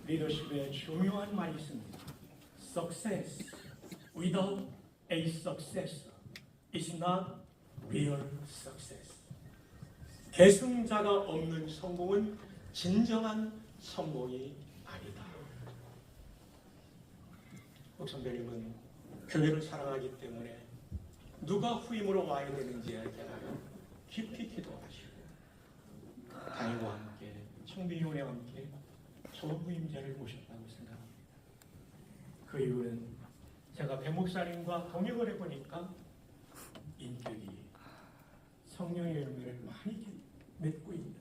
리더십의 중요한 말이 있습니다. Success without a successor is not real success. 계승자가 없는 성공은 진정한 성공이 아니다. 목선배님은 교회를 사랑하기 때문에 누가 후임으로 와야 되는지에 대하여 깊이 기도하시고 당일과 함께 청비위원회와 함께 저 후임자를 모셨다고 생각합니다. 그 이유는 제가 배 목사님과 동역을 해보니까 인격이 성령의 열매를 많이 맺고 있는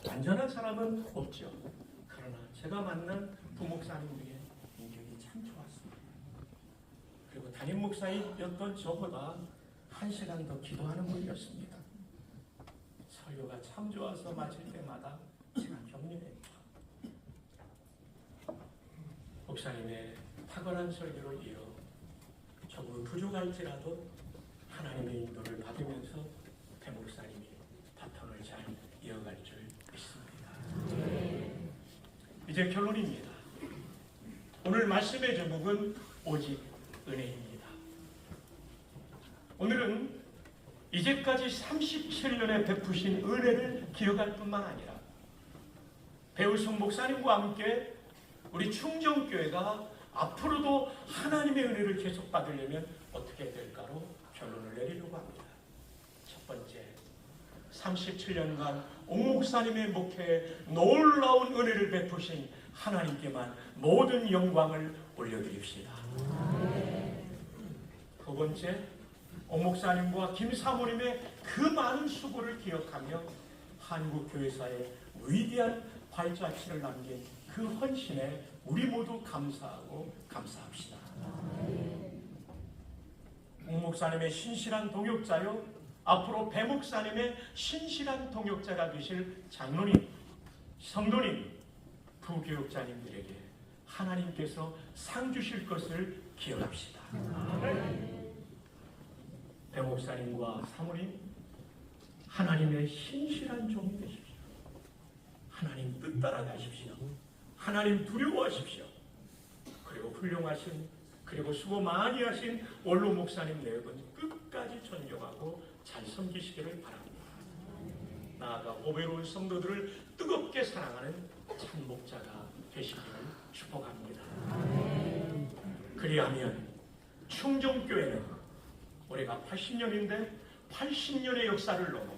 완전한 사람은 없죠. 그러나 제가 만난 부목사님들의 인격이 참 좋았습니다. 그리고 담임 목사였던 저보다 1시간 더 기도하는 분이었습니다. 설교가 참 좋아서 마칠 때마다 제가 격려했죠. 목사님의 탁월한 설교로 이어 조금 부족할지라도 하나님의 인도를 받으면서 배 목사님이 바탕을 잘 이어갈 줄 믿습니다. 이제 결론입니다. 오늘 말씀의 제목은 오직 은혜입니다. 오늘은 이제까지 37년에 베푸신 은혜를 기억할 뿐만 아니라 배우승 목사님과 함께 우리 충정교회가 앞으로도 하나님의 은혜를 계속 받으려면 어떻게 될까로 결론을 내리려고 합니다. 첫 번째, 37년간 옥 목사님의 목회에 놀라운 은혜를 베푸신 하나님께만 모든 영광을 올려드립시다. 두 번째, 옥 목사님과 김 사모님의 그 많은 수고를 기억하며 한국교회사에 위대한 발자취를 남긴 그 헌신에 우리 모두 감사하고 감사합시다. 옥 목사님의 신실한 동역자요, 앞으로 배 목사님의 신실한 동역자가 되실 장로님, 성도님, 부교육자님들에게 하나님께서 상 주실 것을 기억합시다. 배 목사님과 사모님, 하나님의 신실한 종이 되십시오. 하나님 뜻 따라가십시오. 하나님 두려워하십시오. 그리고 훌륭하신, 그리고 수고 많이 하신 원로 목사님 네 분 끝까지 존경하고 잘 섬기시기를 바랍니다. 나아가 오배로운 성도들을 뜨겁게 사랑하는 참 목자가 되시기를 축복합니다. 그리하면 충정교회는 올해가 80년인데 80년의 역사를 넘어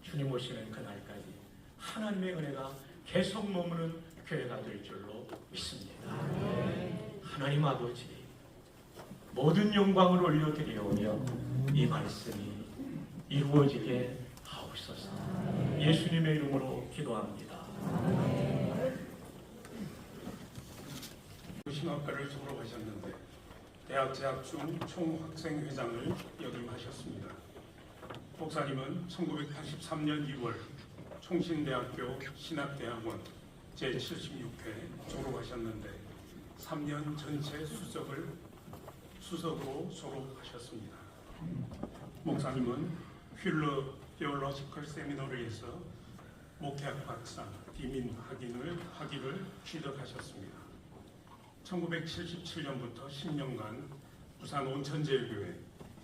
주님 오시는 그날까지 하나님의 은혜가 계속 머무는 교회가 될 줄로 믿습니다. 하나님 아버지, 모든 영광을 올려드리오며 이 말씀이 이루어지게 하옵소서. 예수님의 이름으로 기도합니다. 신학과를 졸업하셨는데 대학 재학 중 총학생회장을 역임하셨습니다. 목사님은 1983년 2월 총신대학교 신학대학원 제76회 졸업하셨는데 3년 전체 수석으로 졸업하셨습니다. 목사님은 휠러 테올로지컬 세미너리에서 목회학 박사, 디민 학위를 취득하셨습니다. 1977년부터 10년간 부산 온천제일교회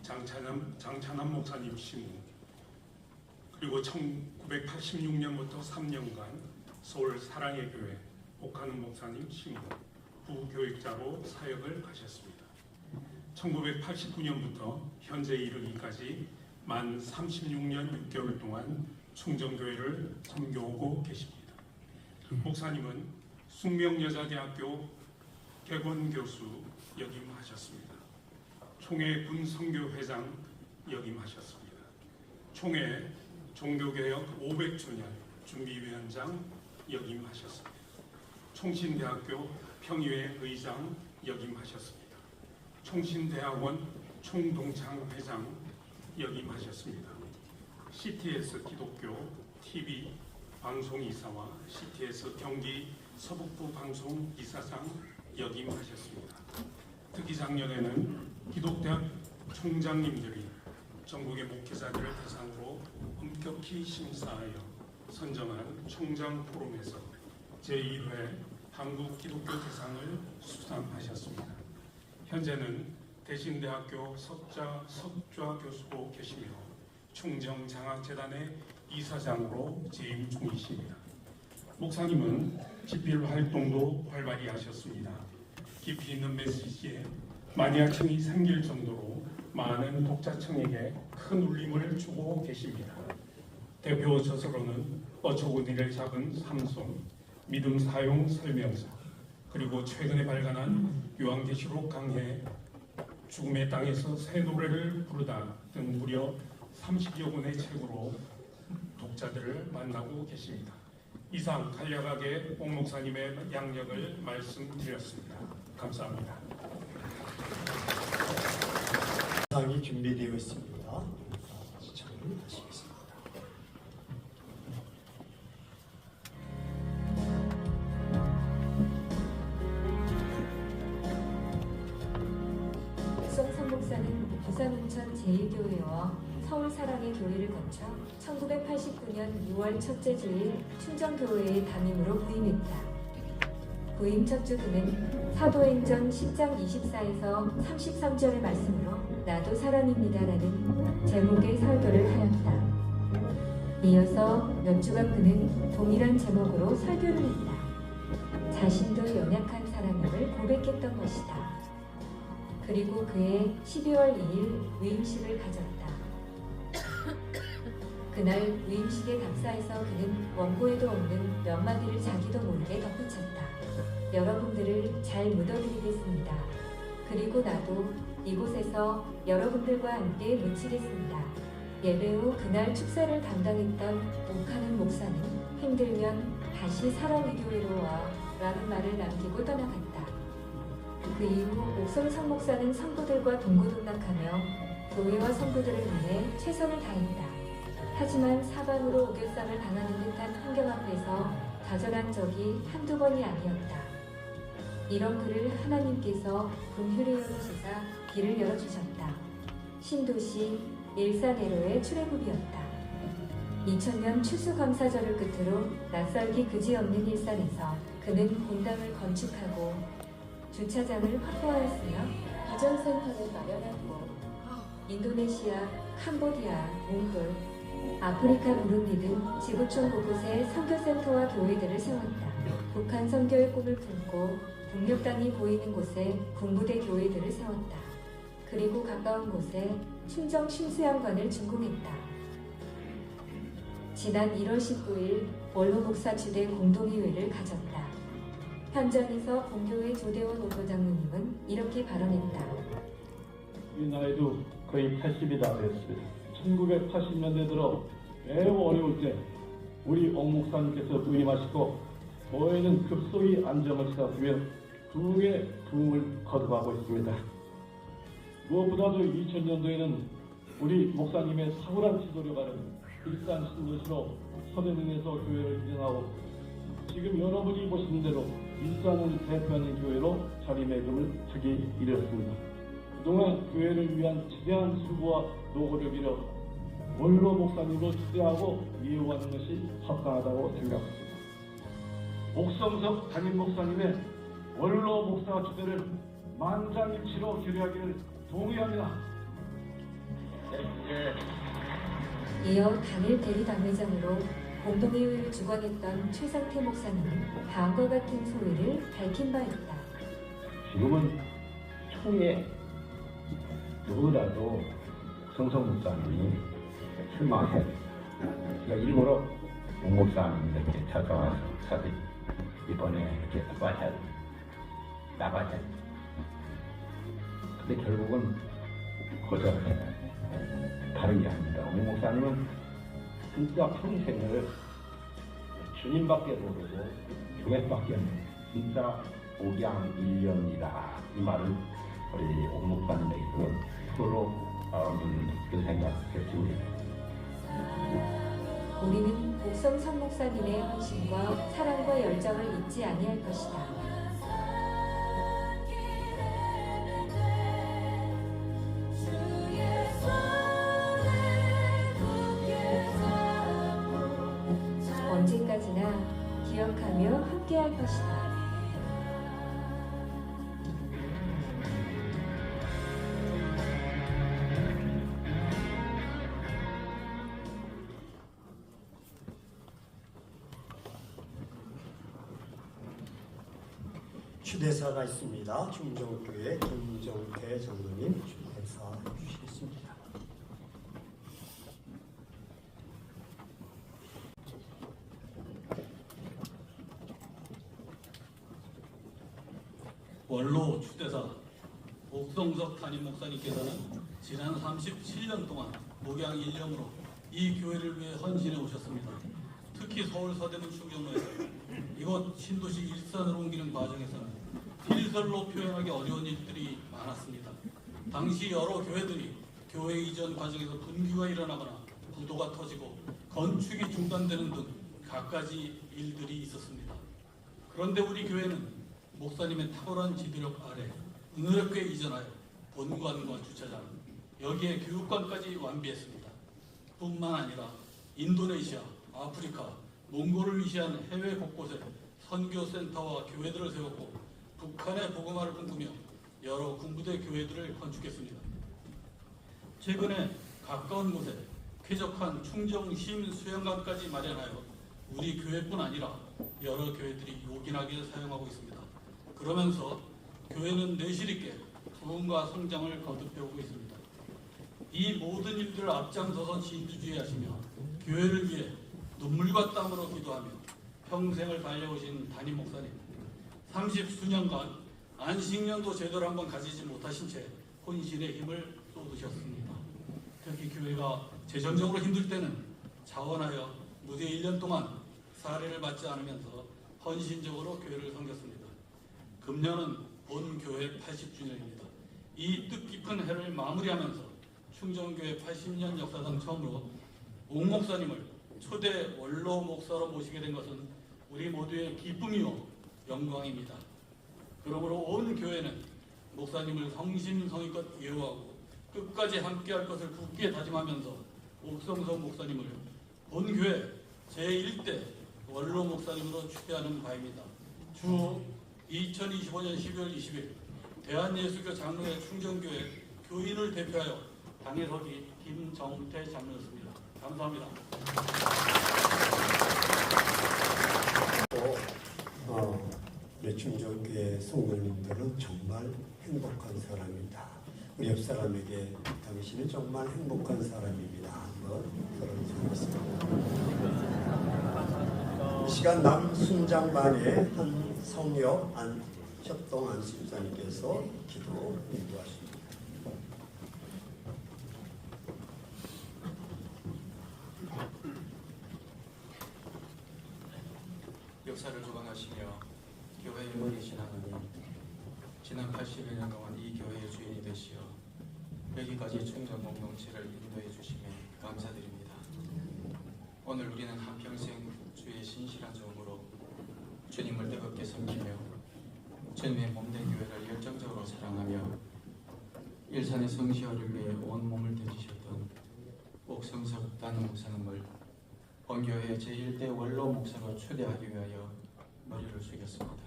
장찬남 목사님 시무, 그리고 1986년부터 3년간 서울 사랑의 교회 옥하는 목사님 시무, 부교육자로 사역을 하셨습니다. 1989년부터 현재 이르기까지 만 36년 6개월 동안 충정교회를 섬겨오고 계십니다. 목사님은 숙명여자대학교 개건교수 역임하셨습니다. 총회 군선교회장 역임하셨습니다. 총회 종교개혁 500주년 준비위원장 역임하셨습니다. 총신대학교 평의회 의장 역임하셨습니다. 총신대학원 총동창회장 역임하셨습니다. CTS 기독교 TV 방송이사와 CTS 경기 서북부 방송 이사장 역임하셨습니다. 특히 작년에는 기독대학 총장님들이 전국의 목회자들을 대상으로 엄격히 심사하여 선정한 총장 포럼에서 제1회 한국 기독교 대상을 수상하셨습니다. 현재는 대신대학교 석좌 교수로 계시며 충정장학재단의 이사장으로 재임 중이십니다. 목사님은 집필 활동도 활발히 하셨습니다. 깊이 있는 메시지에 마니아층이 생길 정도로 많은 독자층에게 큰 울림을 주고 계십니다. 대표 저서로는 어처구니를 잡은 삼손, 믿음 사용 설명서, 그리고 최근에 발간한 요한계시록 강해, 죽음의 땅에서 새 노래를 부르다 등 무려 30여 권의 책으로 독자들을 만나고 계십니다. 이상 간략하게 옥 목사님의 양력을 말씀드렸습니다. 감사합니다. 상이 준비되어 있습니다. 시청하시겠습니다. 옥성 목사는 부산 운천 제1교회와 서울 사랑의 교회를 거쳐 1989년 6월 첫째 주일 충정교회의 담임으로 부임했다. 부임 첫 주 그는 사도행전 10장 24에서 33절의 말씀으로 나도 사람입니다라는 제목의 설교를 하였다. 이어서 몇 주간 그는 동일한 제목으로 설교를 했다. 자신도 연약한 사람임을 고백했던 것이다. 그리고 그해 12월 2일 위임식을 가졌다. 그날 위임식의 답사에서 그는 원고에도 없는 몇 마디를 자기도 모르게 덧붙였다. 여러분들을 잘 묻어드리겠습니다. 그리고 나도 이곳에서 여러분들과 함께 묻히겠습니다. 예배 후 그날 축사를 담당했던 옥하는 목사는 힘들면 다시 사랑의 교회로 와 라는 말을 남기고 떠나갔다. 그 이후 옥성 성목사는 성도들과 동고동락하며 교회와 성도들을 위해 최선을 다했다. 하지만 사방으로 우겨쌈을 당하는 듯한 환경 앞에서 좌절한 적이 한두 번이 아니었다. 이런 그를 하나님께서 분휴리로 시사 길을 열어주셨다. 신도시 일산에로의 출애굽이었다. 2000년 추수감사절을 끝으로 낯설기 그지없는 일산에서 그는 공당을 건축하고 주차장을 확보하였으며 비전센터를 마련하고 인도네시아, 캄보디아, 몽골, 아프리카 부룬디 등 지구촌 곳곳에 선교센터와 교회들을 세웠다. 북한 선교의 꿈을 품고 북녘 땅이 보이는 곳에 군부대 교회들을 세웠다. 그리고 가까운 곳에 충정 심수양관을 준공했다. 지난 1월 19일 원로 목사 주대 공동의회를 가졌다. 현장에서 본교회 조대원 원로장로님은 이렇게 발언했다. 이 나이도 거의 80이 다 됐어요. 1980년대 들어 매우 어려울 때 우리 옥 목사님께서 부임하시고 교회는 급속히 안정을 찾았으며 부흥의 부흥을 거듭하고 있습니다. 무엇보다도 2000년도에는 우리 목사님의 탁월한 지도를 가른 일산 신도시로 서대문에서 교회를 이전하고 지금 여러분이 보시는 대로 일산을 대표하는 교회로 자리매김을 하기 이뤘습니다. 그동안 교회를 위한 지대한 수고와 노고를 기려 원로 목사님으로 추대하고 이해하는 것이 합당하다고 생각합니다. 옥성석 담임 목사님의 원로 목사 주대를 만장일치로 결의하기를 동의합니다. 이어 당일 대리당회장으로 공동의회를 주관했던 최상태 목사님은 다음과 같은 소회를 밝힌 바 있다. 지금은 총에 누구라도 성성 목사님이 출마해 제가 일부러 옥 목사님 이렇게 찾아와서 사실 이번에 이렇게 나가자 근데 결국은 거절해. 다른 게 아닙니다. 옥 목사님은 진짜 평생을 주님밖에 모르고 교회밖에 모르고 진짜 옥양일령이다 이 말을 우리 옥 목사님에게서 서로 그 생각했습니다. 우리는 옥성 성 목사님의 헌신과 사랑과 열정을 잊지 아니할 것이다. 언제까지나 기억하며 함께할 것이다. 추대사가 있습니다. 충정교회 김정태 장로님 추대사 주시겠습니다. 원로 추대사 옥성석 담임 목사님께서는 지난 37년 동안 목양 일념으로 이 교회를 위해 헌신해 오셨습니다. 특히 서울 서대문 충정로에서 이곳 신도시 일산으로 옮기는 과정에서는 필설로 표현하기 어려운 일들이 많았습니다. 당시 여러 교회들이 교회 이전 과정에서 분규가 일어나거나 부도가 터지고 건축이 중단되는 등 갖가지 일들이 있었습니다. 그런데 우리 교회는 목사님의 탁월한 지도력 아래 은혜롭게 이전하여 본관과 주차장, 여기에 교육관까지 완비했습니다. 뿐만 아니라 인도네시아, 아프리카, 몽골을 위시한 해외 곳곳에 선교센터와 교회들을 세웠고 북한의 복음화를 꿈꾸며 여러 군부대 교회들을 건축했습니다. 최근에 가까운 곳에 쾌적한 충정시민 수영관까지 마련하여 우리 교회뿐 아니라 여러 교회들이 요긴하게 사용하고 있습니다. 그러면서 교회는 내실 있게 부흥과 성장을 거듭해오고 있습니다. 이 모든 일들을 앞장서서 진두지휘하시며 교회를 위해 눈물과 땀으로 기도하며 평생을 달려오신 담임 목사님, 30수년간 안식년도 제대로 한번 가지지 못하신 채 혼신의 힘을 쏟으셨습니다. 특히 교회가 재정적으로 힘들 때는 자원하여 무대 1년 동안 사례를 받지 않으면서 헌신적으로 교회를 섬겼습니다. 금년은 본 교회 80주년입니다. 이 뜻깊은 해를 마무리하면서 충정교회 80년 역사상 처음으로 옥 목사님을 초대 원로 목사로 모시게 된 것은 우리 모두의 기쁨이요 영광입니다. 그러므로 온 교회는 목사님을 성심성의껏 예우하고 끝까지 함께할 것을 굳게 다짐하면서 옥성석 목사님을 본 교회 제1대 원로 목사님으로 추대하는 바입니다. 주 2025년 12월 20일 대한예수교 장로회 충정교회 교인을 대표하여 당회서기 김정태 장로였습니다. 감사합니다. 우리 충정교회 성도님들은 정말 행복한 사람이다. 우리 옆 사람에게 당신은 정말 행복한 사람입니다. 한번 그런 생각했습니다. 이 시간 남순장반의 한 성역 협동 안수집사님께서 기도 인도하십니다. 역사를 주관하시며 교회의 머리신 하나님, 지난 81년 동안 이 교회의 주인이 되시어 여기까지 충정 공동체를 인도해 주심에 감사드립니다. 오늘 우리는 한평생 주의 신실한 종으로 주님을 뜨겁게 섬기며 주님의 몸된 교회를 열정적으로 사랑하며 일산의 성시화를 위해 온 몸을 던지셨던 옥성석 담임 목사님을 본교회 제1대 원로 목사로 초대하기 위하여 머리를 숙였습니다.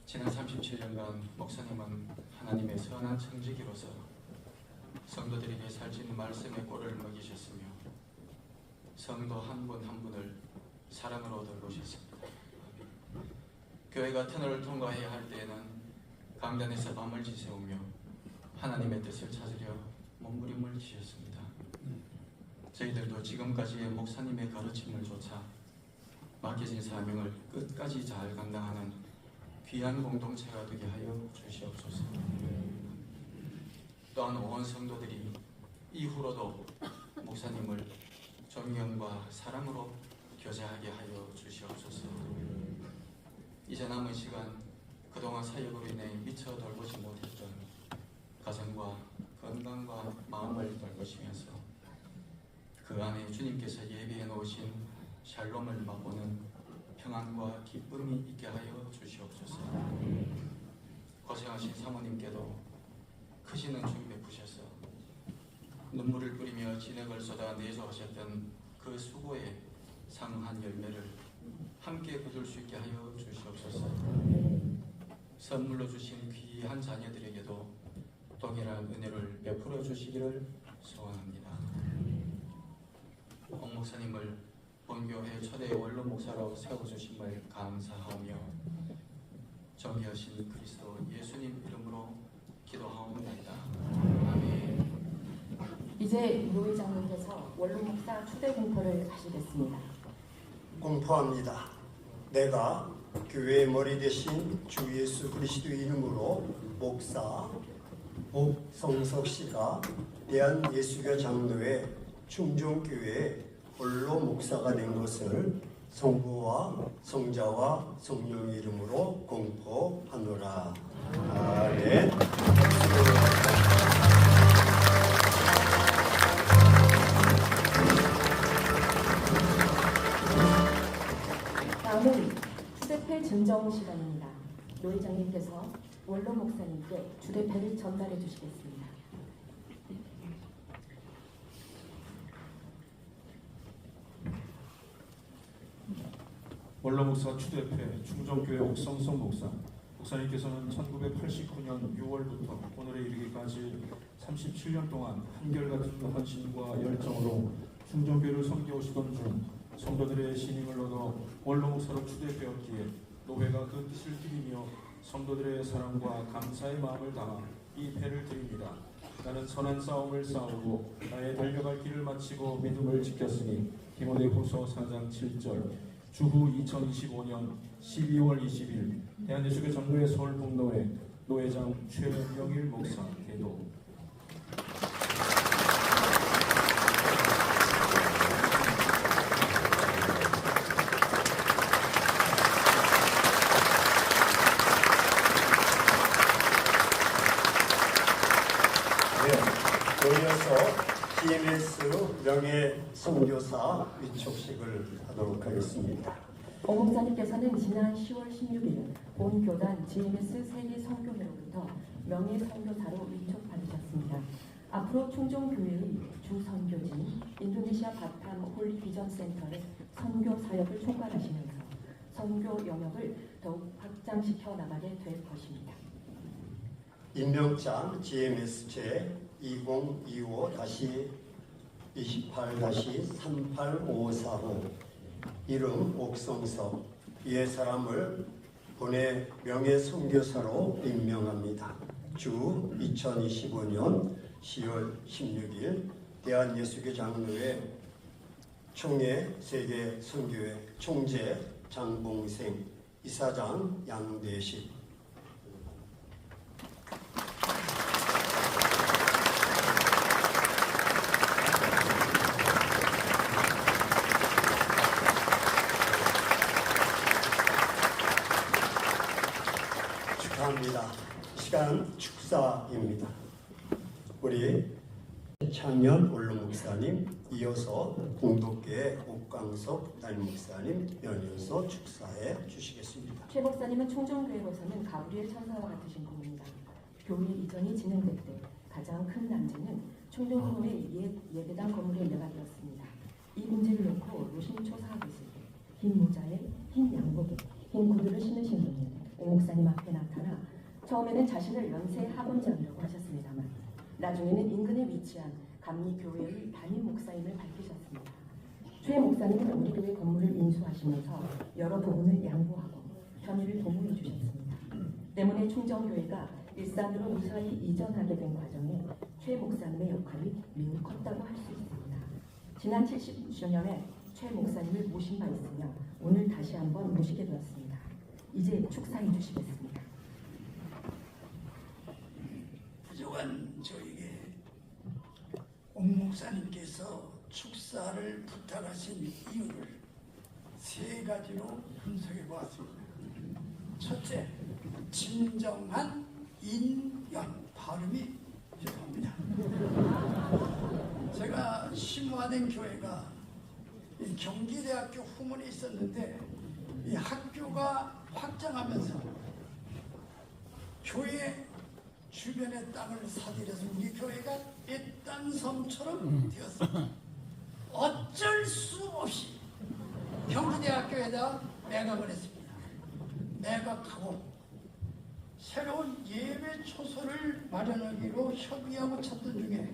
지난 37년간 목사님은 하나님의 선한 청지기로서 성도들에게 살찐 말씀의 꼴을 먹이셨으며 성도 한 분 한 분을 사랑으로 돌보셨습니다. 교회가 터널을 통과해야 할 때에는 강단에서 밤을 지새우며 하나님의 뜻을 찾으려 몸부림을 지셨습니다. 저희들도 지금까지의 목사님의 가르침을 쫓아 맡겨진 사명을 끝까지 잘 감당하는 귀한 공동체가 되게 하여 주시옵소서. 또한 온 성도들이 이후로도 목사님을 존경과 사랑으로 교제하게 하여 주시옵소서. 이제 남은 시간 그동안 사역으로 인해 미처 돌보지 못했던 가정과 건강과 마음을 돌보시면서 그 안에 주님께서 예비해 놓으신 샬롬을 맛보는 평안과 기쁨이 있게 하여 주시옵소서. 고생하신 사모님께도 크시는 중 베푸셔서 눈물을 뿌리며 진액을 쏟아 내조하셨던 그 수고의 상한 열매를 함께 거둘 수 있게 하여 주시옵소서. 선물로 주신 귀한 자녀들에게도 동일한 은혜를 베풀어 주시기를 소원합니다. 옥 목사님을 본교회 초대 원로 목사로 세워주심을 감사하며 존귀하신 그리스도 예수님 이름으로 기도하옵나이다. 아멘. 이제 노 회장님께서 원로 목사 추대 공포를 하시겠습니다. 공포합니다. 내가 교회의 머리 대신 주 예수 그리스도 이름으로 목사 옥성석 씨가 대한예수교 장로회 충정교회 원로 목사가 된 것을 성부와 성자와 성령 이름으로 공포하노라. 아멘. 다음은 주대패 증정 시간입니다. 노 회장님께서 원로 목사님께 주대패를 전달해 주시겠습니다. 원로 목사 추대패 충정교회 옥성성 목사님께서는 1989년 6월부터 오늘에 이르기까지 37년 동안 한결같은 헌신과 열정으로 충정교회를 섬겨오시던 중 성도들의 신임을 얻어 원로 목사로 추대되었기에 노회가 그 뜻을 기리며 성도들의 사랑과 감사의 마음을 담아 이 패를 드립니다. 나는 선한 싸움을 싸우고 나의 달려갈 길을 마치고 믿음을 지켰으니 디모데후서 4장 7절. 주후 2025년 12월 20일 대한예수교 장로회 서울북로회 노회장 최명일 목사 대도. 이어서 TMS 명예 선교사 위촉식을 하도록 하겠습니다. 오 목사님께서는 지난 10월 16일 본 교단 GMS 세계 선교회로부터 명예 선교사로 위촉받으셨습니다. 앞으로 충정교회의 주선교진 인도네시아 바탐 홀리 비전 센터의 선교 사역을 총괄하시면서 선교 영역을 더욱 확장시켜 나가게 될 것입니다. 임명장 GMS 제 2025-28-38545 이름 옥성석 이에 사람을 본회 명예 선교사로 임명합니다. 주 2025년 10월 16일 대한예수교 장로회 총회 세계 선교회 총재 장봉생 이사장 양대식. 축하합니다. 시간 축사입니다. 우리 창현 원로 목사님, 이어서 공덕교회 옥광석 담임 목사님 연이어서 축사해 주시겠습니다. 최 목사님은 충정교회로서는 가브리엘 천사와 같으신 분입니다. 교회 이전이 진행될 때 가장 큰 난제는 충정교회 옛 예배당 건물의 매각이었습니다. 이 문제를 놓고 노심초사하고 있을 때 흰 모자에 흰 양복에 흰 구두를 신으신 분이 오 목사님 앞에 나타나 처음에는 자신을 연세 학원장이라고 하셨습니다만 나중에는 인근에 위치한 감리교회의 담임 목사임을 밝히셨습니다. 최 목사님은 우리 교회 건물을 인수하시면서 여러 부분을 양보하고 편의를 도모해 주셨습니다. 때문에 충정교회가 일산으로 무사히 이전하게 된 과정에 최 목사님의 역할이 매우 컸다고 할 수 있습니다. 지난 70주년에 최 목사님을 모신 바 있으며 오늘 다시 한번 모시게 되었습니다. 이제 축사해 주시겠습니다. 부족한 저에게 옥 목사님께서 축사를 부탁하신 이유를 세 가지로 분석해 보았습니다. 첫째, 진정한 인연, 발음이 죄송합니다. 제가 심화된 교회가 이 경기대학교 후문에 있었는데 이 학교가 확장하면서 교회 주변의 땅을 사들여서 우리 교회가 일단섬처럼 되었습니다. 어쩔 수 없이 경기대학교에다 매각을 했습니다. 매각하고 새로운 예배 초소를 마련하기로 협의하고 찾던 중에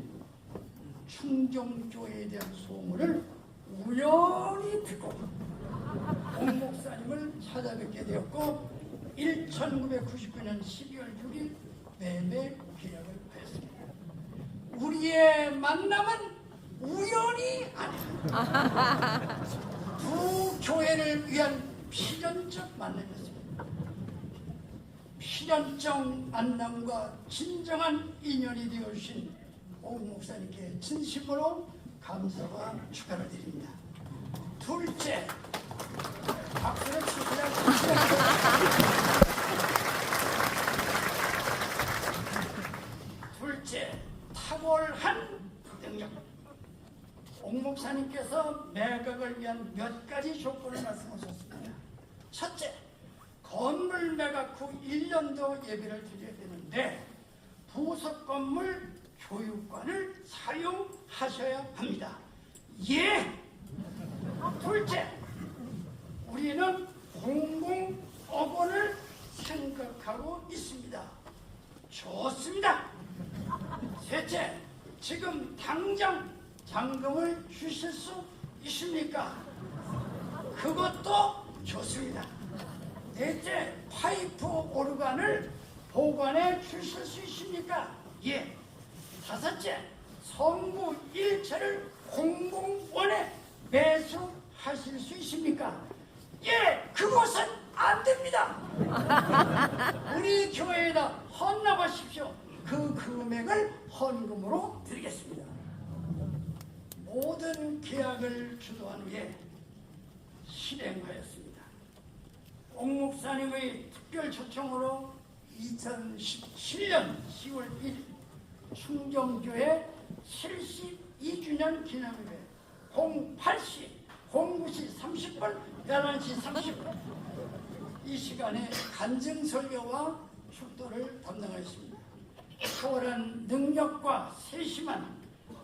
충정교회에 대한 소문을 우연히 듣고 옥 목사님을 찾아뵙게 되었고 1999년 12월 6일 매매 계약을 하였습니다. 우리의 만남은 우연이 아니라 두 교회를 위한 필연적 만남이었습니다. 필연적 만남과 진정한 인연이 되어주신 오 목사님께 진심으로 감사와 축하를 드립니다. 둘째, 박수를 치시라. 둘째, 탁월한 능력. 옥 목사님께서 매각을 위한 몇 가지 조건을 말씀하셨습니다. 첫째, 건물 매각 후 1년도 예비를 드려야 되는데 부속 건물 교육관을 사용하셔야 합니다. 예! 둘째, 우리는 공공업원을 생각하고 있습니다. 좋습니다. 셋째, 지금 당장 잔금을 주실 수 있습니까? 그것도 좋습니다. 넷째, 파이프 오르간을 보관해 주실 수 있습니까? 예. 다섯째, 성부 일체를 공공원에 매수하실 수 있습니까? 예, 그것은 안 됩니다. 우리 교회에다 헌납하십시오. 그 금액을 헌금으로 드리겠습니다. 모든 계약을 주도한 후에 실행하였습니다. 옥 목사님의 특별 초청으로 2017년 10월 1일 충정교회 72주년 기념일에 08시, 09시 30분, 11시 30분 이 시간에 간증설교와 축도를 담당하였습니다. 탁월한 능력과 세심한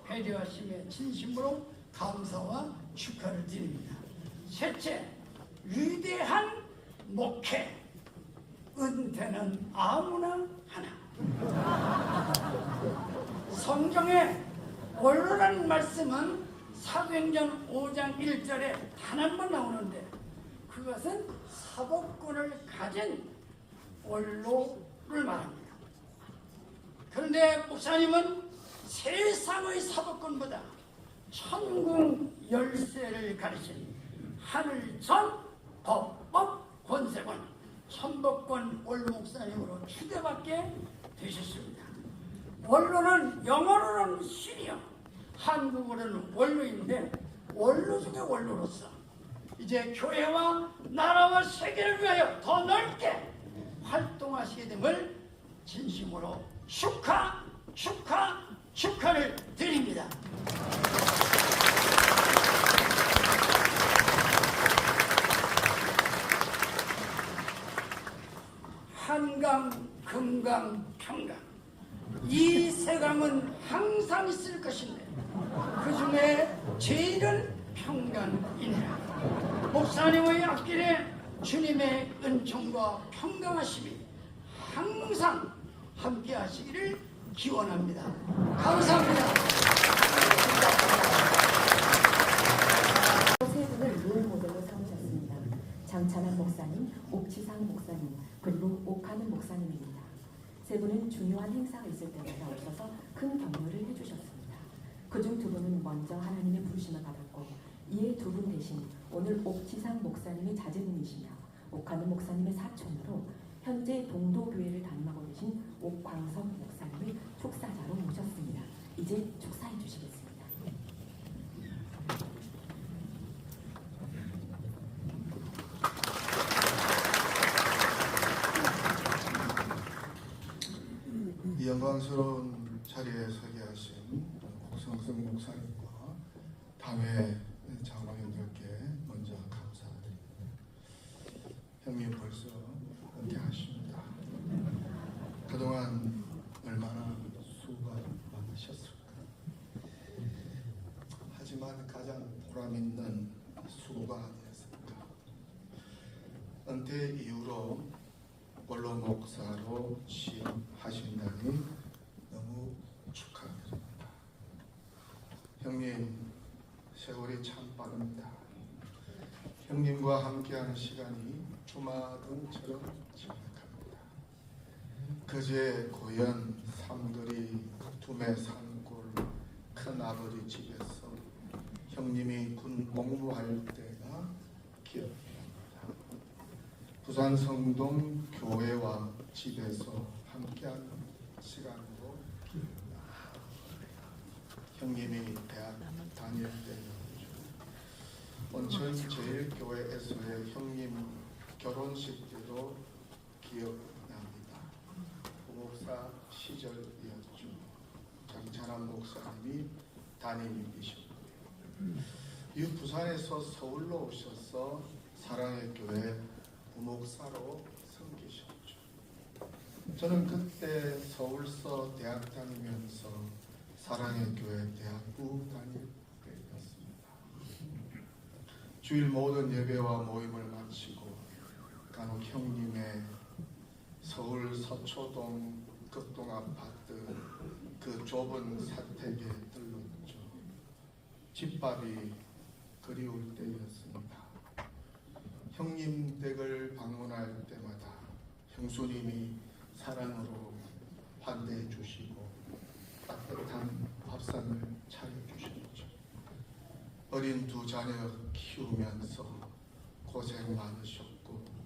배려하심에 진심으로 감사와 축하를 드립니다. 셋째, 위대한 목회. 은퇴는 아무나 하나. 성경에 원로라는 말씀은 사도행전 5장 1절에 단 한 번 나오는데 그것은 사법권을 가진 원로를 말합니다. 그런데 목사님은 세상의 사법권보다 천궁 열쇠를 가리신 하늘전 법법 권세권 천법권 원로 목사님으로 추대받게 되셨습니다. 원로는 영어로는 시리어, 한국어로는 원로인데 원로 중에 원로로서 이제 교회와 나라와 세계를 위하여 더 넓게 활동하시게 됨을 진심으로 축하를 드립니다. 한강, 금강, 평강 이 세 강은 항상 있을 것인데 그 중에 제일은 평강이니라. 목사님의 앞길에 주님의 은총과 평강하심이 항상 함께 하시기를 기원합니다. 감사합니다. 세 분을 롤 모델로 삼으셨습니다. 장찬환 목사님, 옥지상 목사님, 그리고 옥하는 목사님입니다. 세 분은 중요한 행사가 있을 때마다 오셔서 큰 격려를 해주셨습니다. 그중 두 분은 먼저 하나님의 부르심을 받았고 이에 두 분 대신 오늘 옥지상 목사님의 자제분이시며 옥하는 목사님의 사촌으로 현재 동도교회를 담임하고 계신 옥광석 목사님을 축사자로 모셨습니다. 이제 축사해 주시겠습니다. 이 영광스러운 자리에 서게 하신 옥성승 목사님과 당회 장로님들께 먼저 감사드립니다. 형님 벌써 은퇴하십니다. 그동안 얼마나 수고가 많으셨을까. 하지만 가장 보람있는 수고가 아니었을까. 은퇴 이후로 원로 목사로 취임하신다니 너무 축하드립니다. 형님, 세월이 참 빠릅니다. 형님과 함께하는 시간이 주마등처럼 지나갑니다. 그제 고연 삼거리 두메 산골 큰아버지 집에서 형님이 군 복무할 때가 기억납니다. 부산 성동 교회와 집에서 함께한 시간으로 기억납니다. 형님이 대학 다닐 때였죠. 온천 제일교회에서의 형님 결혼식 때도 기억납니다. 부목사 시절이었죠. 장찬환 목사님이 담임이셨고요. 이 부산에서 서울로 오셔서 사랑의 교회 부목사로 섬기셨죠. 저는 그때 서울서 대학 다니면서 사랑의 교회 대학부 다닐 때였습니다. 주일 모든 예배와 모임을 마치고 간혹 형님의 서울 서초동 극동 아파트 그 좁은 사택에 들렀죠. 집밥이 그리울 때였습니다. 형님 댁을 방문할 때마다 형수님이 사랑으로 환대해 주시고 따뜻한 밥상을 차려주셨죠. 어린 두 자녀 키우면서 고생 많으셨고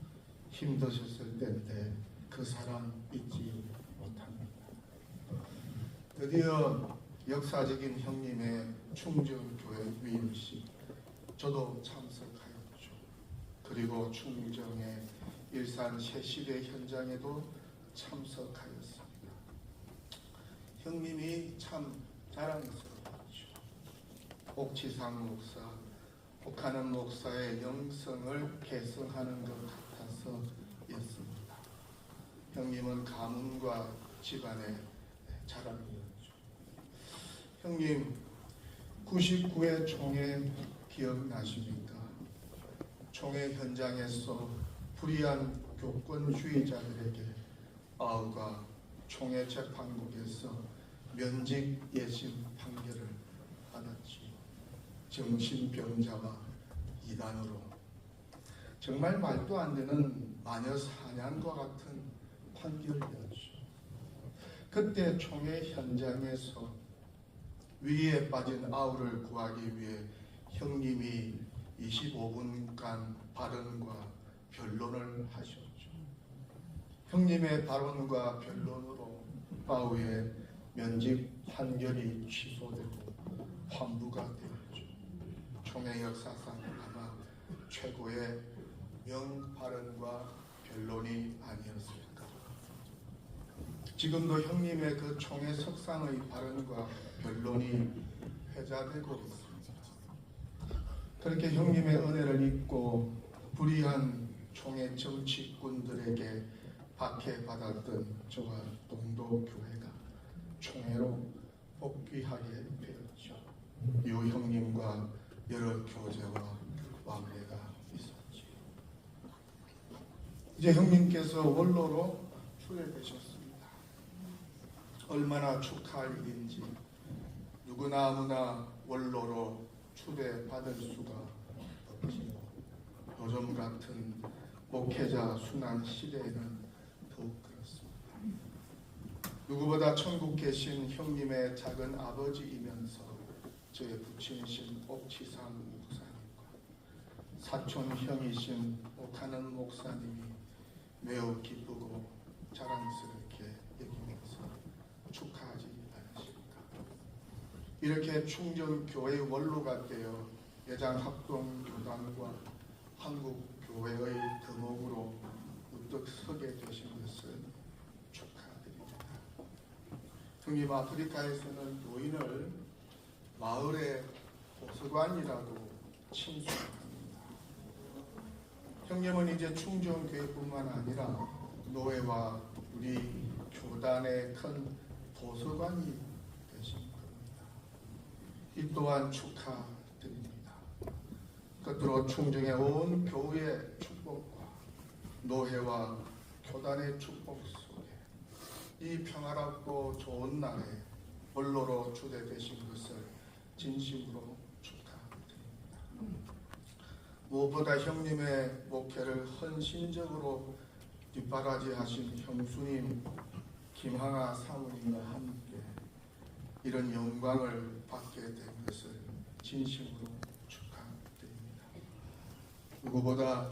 힘드셨을 때인데 그 사랑 잊지 못합니다. 드디어 역사적인 형님의 충정교회 위임식 저도 참석하였죠. 그리고 충정의 일산 새시대 현장에도 참석하였습니다. 형님이 참 자랑스러웠죠. 옥지상 목사, 옥하는 목사의 영성을 계승하는 것 같아서였습니다. 형님은 가문과 집안의 자랑이었죠. 형님 99회 총회 기억나십니까? 총회 현장에서 불의한 교권주의자들에게 아우가 총회 재판국에서 면직 예심 판결을 받았지요. 정신병자와 이단으로 정말 말도 안 되는 마녀 사냥과 같은 판결이었죠. 그때 총회 현장에서 위기에 빠진 아우를 구하기 위해 형님이 25분간 발언과 변론을 하셨죠. 형님의 발언과 변론으로 아우의 면직 판결이 취소되고 환부가 되었죠. 총회 역사상 아마 최고의 명발언과 변론이 아니었을까. 지금도 형님의 그 총회 석상의 발언과 변론이 회자되고 있습니다. 그렇게 형님의 은혜를 잊고 불의한 총회 정치꾼들에게 박해받았던 저와 동도교회가 총회로 복귀하게 되었죠. 유 형님과 여러 교제와 왕래가 있었죠. 이제 형님께서 원로로 초대되셨습니다. 얼마나 축하할 일인지 누구나 아무나 원로로 초대받을 수가 없지요. 요즘 같은 목회자 순환 시대에는 더욱 그렇습니다. 누구보다 천국 계신 형님의 작은 아버지이면서 저의 부친이신 옥치상 목사님과 사촌 형이신 옥하는 목사님이 매우 기쁘고 자랑스럽게 여기면서 축하하지 않으십니까? 이렇게 충정교회의 원로가 되어 예장합동교단과 한국교회의 거목으로 우뚝 서게 되신 것을 축하드립니다. 형님, 아프리카에서는 노인을 마을의 도서관이라고 칭송합니다. 형님은 이제 충정교회뿐만 아니라 노회와 우리 교단의 큰 도서관이 되신 겁니다. 이 또한 축하드립니다. 끝으로 충정의 온 교회의 축복과 노회와 교단의 축복 속에 이 평화롭고 좋은 날에 원로로 초대되신 것을 진심으로 축하드립니다. 무엇보다 형님의 목회를 헌신적으로 뒷바라지하신 형수님 김항아 사모님과 함께 이런 영광을 받게 된 것을 진심으로 축하드립니다. 누구보다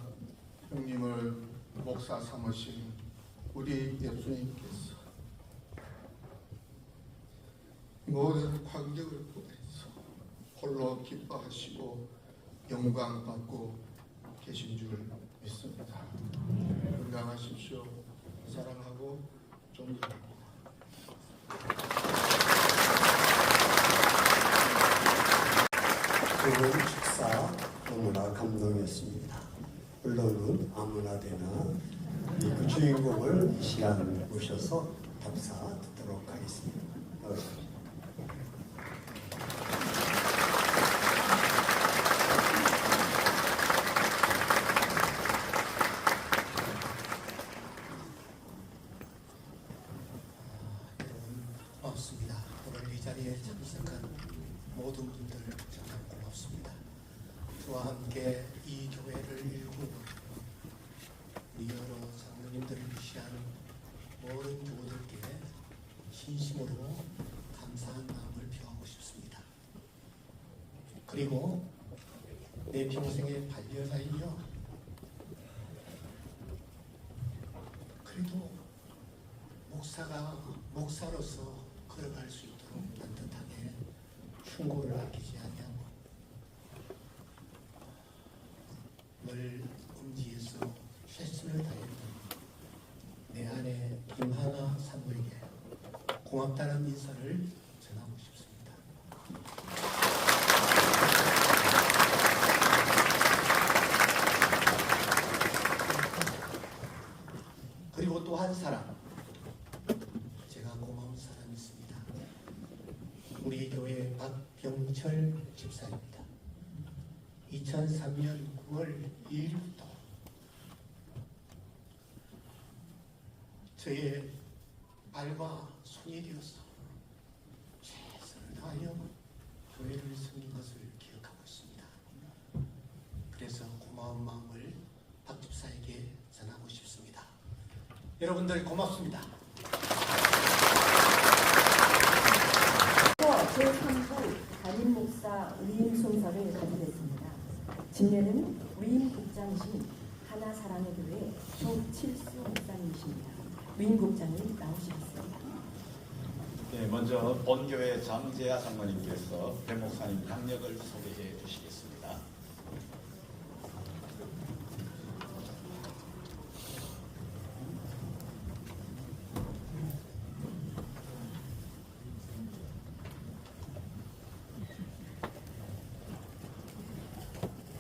형님을 목사 삼으신 우리 예수님께서 모든 관객을 보내서 홀로 기뻐하시고 영광받고 계신 줄 믿습니다. 건강하십시오. 사랑하고 존경합니다. 오늘 축사 너무나 감동이었습니다. 물론은 아무나 되나 그 주인공을 이 시간 모셔서 답사 듣도록 하겠습니다. 고맙습니다. 오늘 이 자리에 참석한 모든 분들 정말 고맙습니다. 저와 함께 이 교회를 일구고 우리 여러 장로님들을 위시한 모든 교우들께 진심으로 감사한 마음을 표하고 싶습니다. 그리고 내 평생의 반려자이며 그래도 목사로서 걸어갈 수 있도록 따뜻하게 충고를 아끼지 아니하고 늘 음지에서 최선을 다했던 내 아내 김하나 사모에게 고맙다는 인사를 전하고 싶습니다. 그리고 또 한 사람 제가 고마운 사람이 있습니다. 우리 교회 박병철 집사입니다. 2003년 9월 2일부터 저의 발과 손이 되어서 최선을 다하여 교회를 섬긴 것을 기억하고 있습니다. 그래서 고마운 마음을 박 집사에게 전하고 싶습니다. 여러분들 고맙습니다. 제3부 담임 목사 위임 순서를 가지겠습니다. 진례는 위임 국장이신 하나사랑의 교회 조칠수 목사님이십니다. 위임 국장님 나오시겠습니다. 네, 먼저 본교회 장재하 장로님께서 배 목사님 양력을 소개해 주시겠습니다.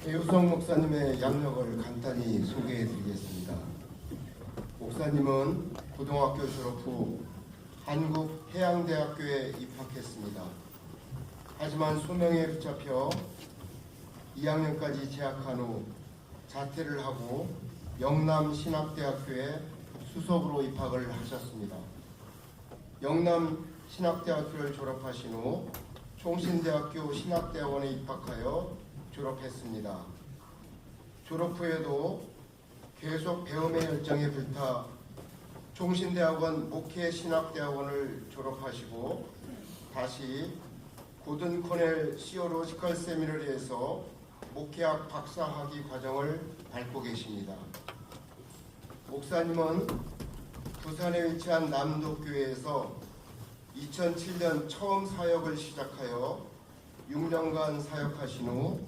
배우성 목사님의 양력을 간단히 소개해 드리겠습니다. 목사님은 고등학교 졸업 후 한국해양대학교에 입학했습니다. 하지만 소명에 붙잡혀 2학년까지 재학한 후 자퇴를 하고 영남신학대학교에 수석으로 입학을 하셨습니다. 영남신학대학교를 졸업하신 후 총신대학교 신학대학원에 입학하여 졸업했습니다. 졸업 후에도 계속 배움의 열정에 불타 총신대학원 목회신학대학원을 졸업하시고 다시 고든 코넬 시어로지컬 세미너리에서 목회학 박사학위 과정을 밟고 계십니다. 목사님은 부산에 위치한 남도교회에서 2007년 처음 사역을 시작하여 6년간 사역하신 후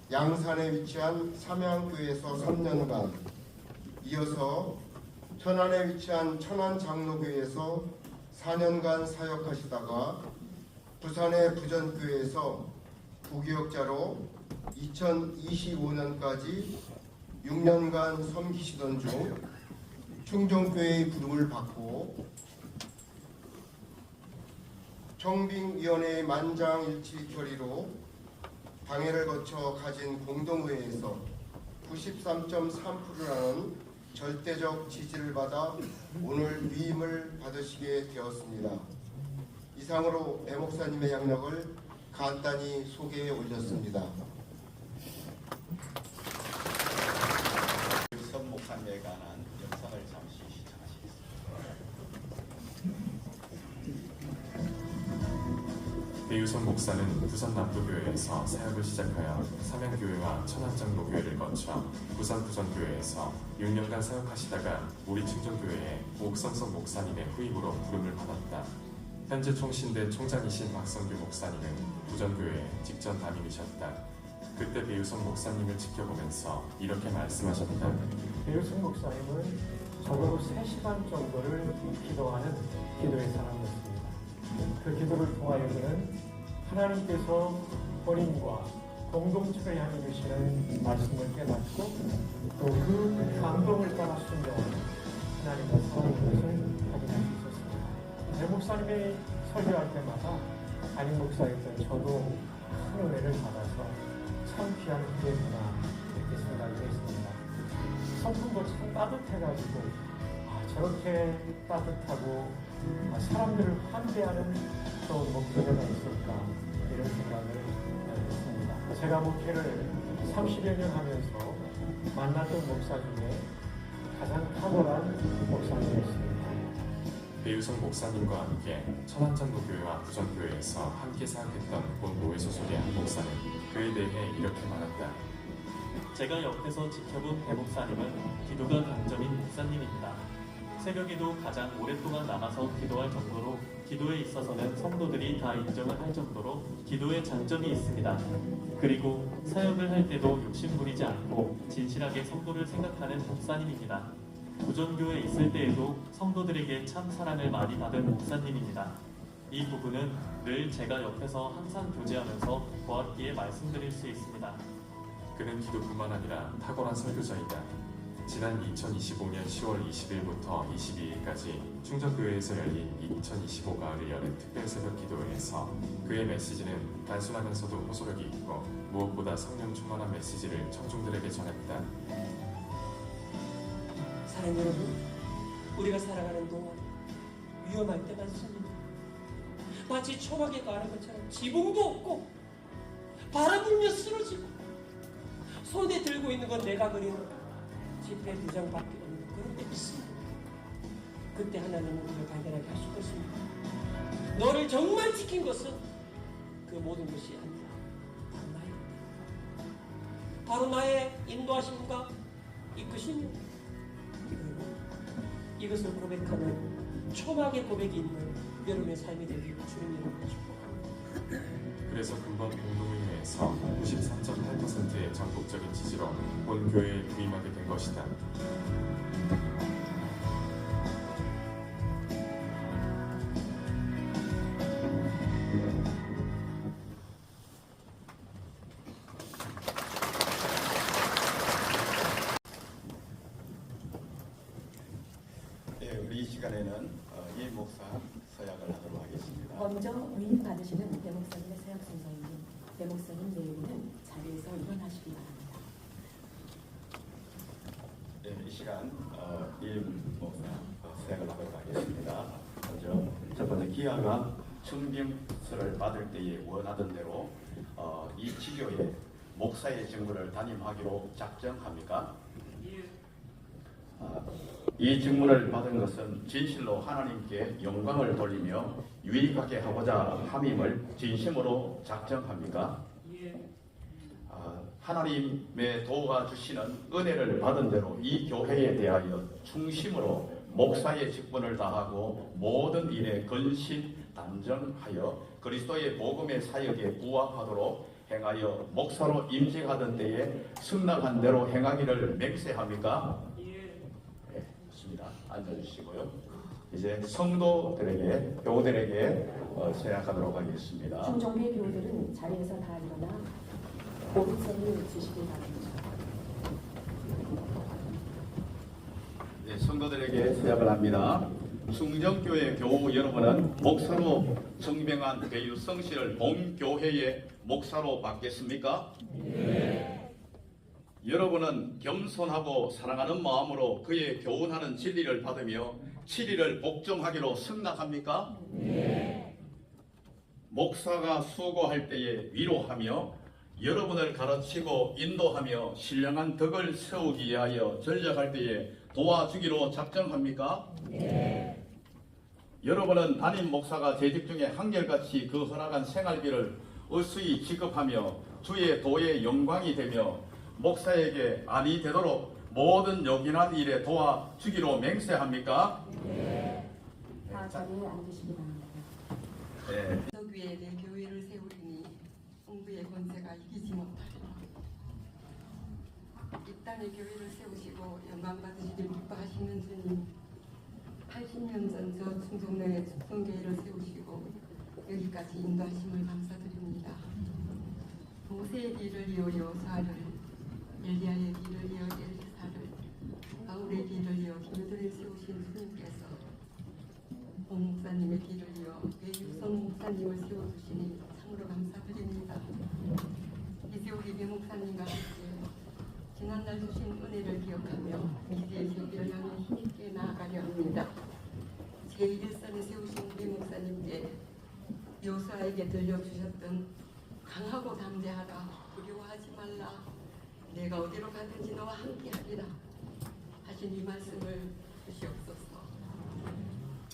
양산에 위치한 삼양교회에서 3년간, 이어서 천안에 위치한 천안장로교회에서 4년간 사역하시다가 부산의 부전교회에서 부교역자로 2025년까지 6년간 섬기시던 중 충정교회의 부름을 받고 청빙위원회의 만장일치 결의로 당회를 거쳐 가진 공동회의에서 93.3%라는 절대적 지지를 받아 오늘 위임을 받으시게 되었습니다. 이상으로 배 목사님의 양력을 간단히 소개해 올렸습니다. 배유성 목사는 부산 남도교회에서 사역을 시작하여 삼양교회와 천안장로교회를 거쳐 부산 부전교회에서 6년간 사역하시다가 우리 충정교회의 옥성성 목사님의 후임으로 부름을 받았다. 현재 총신대 총장이신 박성규 목사님은 부전교회에 직전 담임이셨다. 그때 배유성 목사님을 지켜보면서 이렇게 말씀하셨다. 배유성 목사님은 적어도 3시간 정도를 기도하는 기도의 사람이었습니다. 그 기도를 통하여서는 하나님께서 본인과 공동체를 향해 주시는 말씀을 깨닫고 또 그 감동을 따라 순종하는 하나님과 사랑하는 것을 확인할 수 있었습니다. 배 목사님의 설교할 때마다 담임 목사였던 저도 큰 은혜를 받아서 참 귀한 기회구나 이렇게 생각을 했습니다. 성품도 참 따뜻해가지고 저렇게 따뜻하고 사람들을 환대하는 그런 목회자가 있을까 이런 생각을 했습니다. 제가 목회를 30여 년 하면서 만났던 목사 중에 가장 탁월한 목사님이었습니다. 배유성 목사님과 함께 천안장로교회와 부전교회에서 함께 사역했던 본 노회 소속의 한 목사는 그에 대해 이렇게 말한다. 제가 옆에서 지켜본 배 목사님은 기도가 강점인 목사님입니다. 새벽에도 가장 오랫동안 남아서 기도할 정도로 기도에 있어서는 성도들이 다 인정을 할 정도로 기도에 장점이 있습니다. 그리고 사역을 할 때도 욕심부리지 않고 진실하게 성도를 생각하는 목사님입니다. 부전교회에 있을 때에도 성도들에게 참 사랑을 많이 받은 목사님입니다. 이 부분은 늘 제가 옆에서 항상 교제하면서 보았기에 말씀드릴 수 있습니다. 그는 기도뿐만 아니라 탁월한 설교자이다. 지난 2025년 10월 20일부터 22일까지 충정교회에서 열린 2025 가을을 여는 특별 새벽 기도회에서 그의 메시지는 단순하면서도 호소력이 있고 무엇보다 성령 충만한 메시지를 청중들에게 전했다. 사랑하는 여러분, 우리가 살아가는 동안 위험할 때 많습니다. 마치 초막에 가는 것처럼 지붕도 없고 바람 불며 쓰러지고 손에 들고 있는 건 내가 그리는 집회 2장밖에 없는 그런 데 있습니다. 그때 하나님은 우리를 발견하게 하실 것입니다. 너를 정말 지킨 것은 그 모든 것이 아니라 바로 나의 인도하심과 이끄심입니다. 이것을 고백하는 초막의 고백이 있는 여러분의 삶이 되기를 주님 이름으로 축복합니다. 그래서 금번 공동의회에서 93.8%의 전국적인 지지로 본 교회에 부임하게 된 것이다. 네, 우리 이 시간에는 이 목사 서약을 하도록 하겠습니다. 먼저 위임 받으시는 배 목사님의 서약 순서입니다. 배 목사님 내일은 자리에서 일어나시기 바랍니다. 네, 이 시간 이 목사 서약을 하도록 하겠습니다. 먼저 첫 번째 기아가 청빙서를 받을 때에 원하던 대로 이 지교에 목사의 직무를 담임하기로 작정합니까? 이 직무를 받은 것은 진실로 하나님께 영광을 돌리며 유익하게 하고자 함임을 진심으로 작정합니까? 하나님의 도와주시는 은혜를 받은 대로 이 교회에 대하여 충심으로 목사의 직분을 다하고 모든 일에 근신 단정하여 그리스도의 복음의 사역에 부합하도록 행하여 목사로 임직하던 때에 승낙한 대로 행하기를 맹세합니까? 앉아주시고요. 이제 성도들에게, 교우들에게 서약하도록 하겠습니다. 충정교회 교우들은 자리에서 다 일어나 오른손을 주시기 바랍니다. 네, 성도들에게 서약을 합니다. 충정교회 교우 여러분은 목사로 청명한 배유성 씨를 본교회의 목사로 받겠습니까? 네. 여러분은 겸손하고 사랑하는 마음으로 그의 교훈하는 진리를 받으며 진리를 복종하기로 승낙합니까? 네. 목사가 수고할 때에 위로하며 여러분을 가르치고 인도하며 신령한 덕을 세우기 위하여 전력할 때에 도와주기로 작정합니까? 네. 여러분은 담임 목사가 재직 중에 한결같이 그 허락한 생활비를 의수히 지급하며 주의 도의 영광이 되며 목사에게 안이 되도록 모든 요긴한 일에 도와주기로 맹세합니까? 네. 다 자리에 앉으시기 바랍니다. 네. 덕 위에 내 교회를 세우리니 홍부의 권세가 이기지 못하리라. 이 땅에 교회를 세우시고 영광 받으시길 기뻐하시는 주님, 80년 전 저 충정로에 축성교회를 세우시고 여기까지 인도하심을 감사드립니다. 모세의 뒤를 이어 여호수아를, 엘리야의 뒤를 이어 엘리사를, 바울의 뒤를 이어 디모데를 세우신 주님께서 오 목사님의 뒤를 이어 배유성 목사님을 세워주시니 참으로 감사드립니다. 이제 우리 배 목사님과 함께 지난날 주신 은혜를 기억하며 미래의 세계를 향해 힘있게 나아가려 합니다. 제1일선에 세우신 우리 목사님께 여호수아에게 들려주셨던 강하고 담대하라, 두려워하지 말라, 내가 어디로 가든지 너와 함께하리라 하신 이 말씀을 주시옵소서.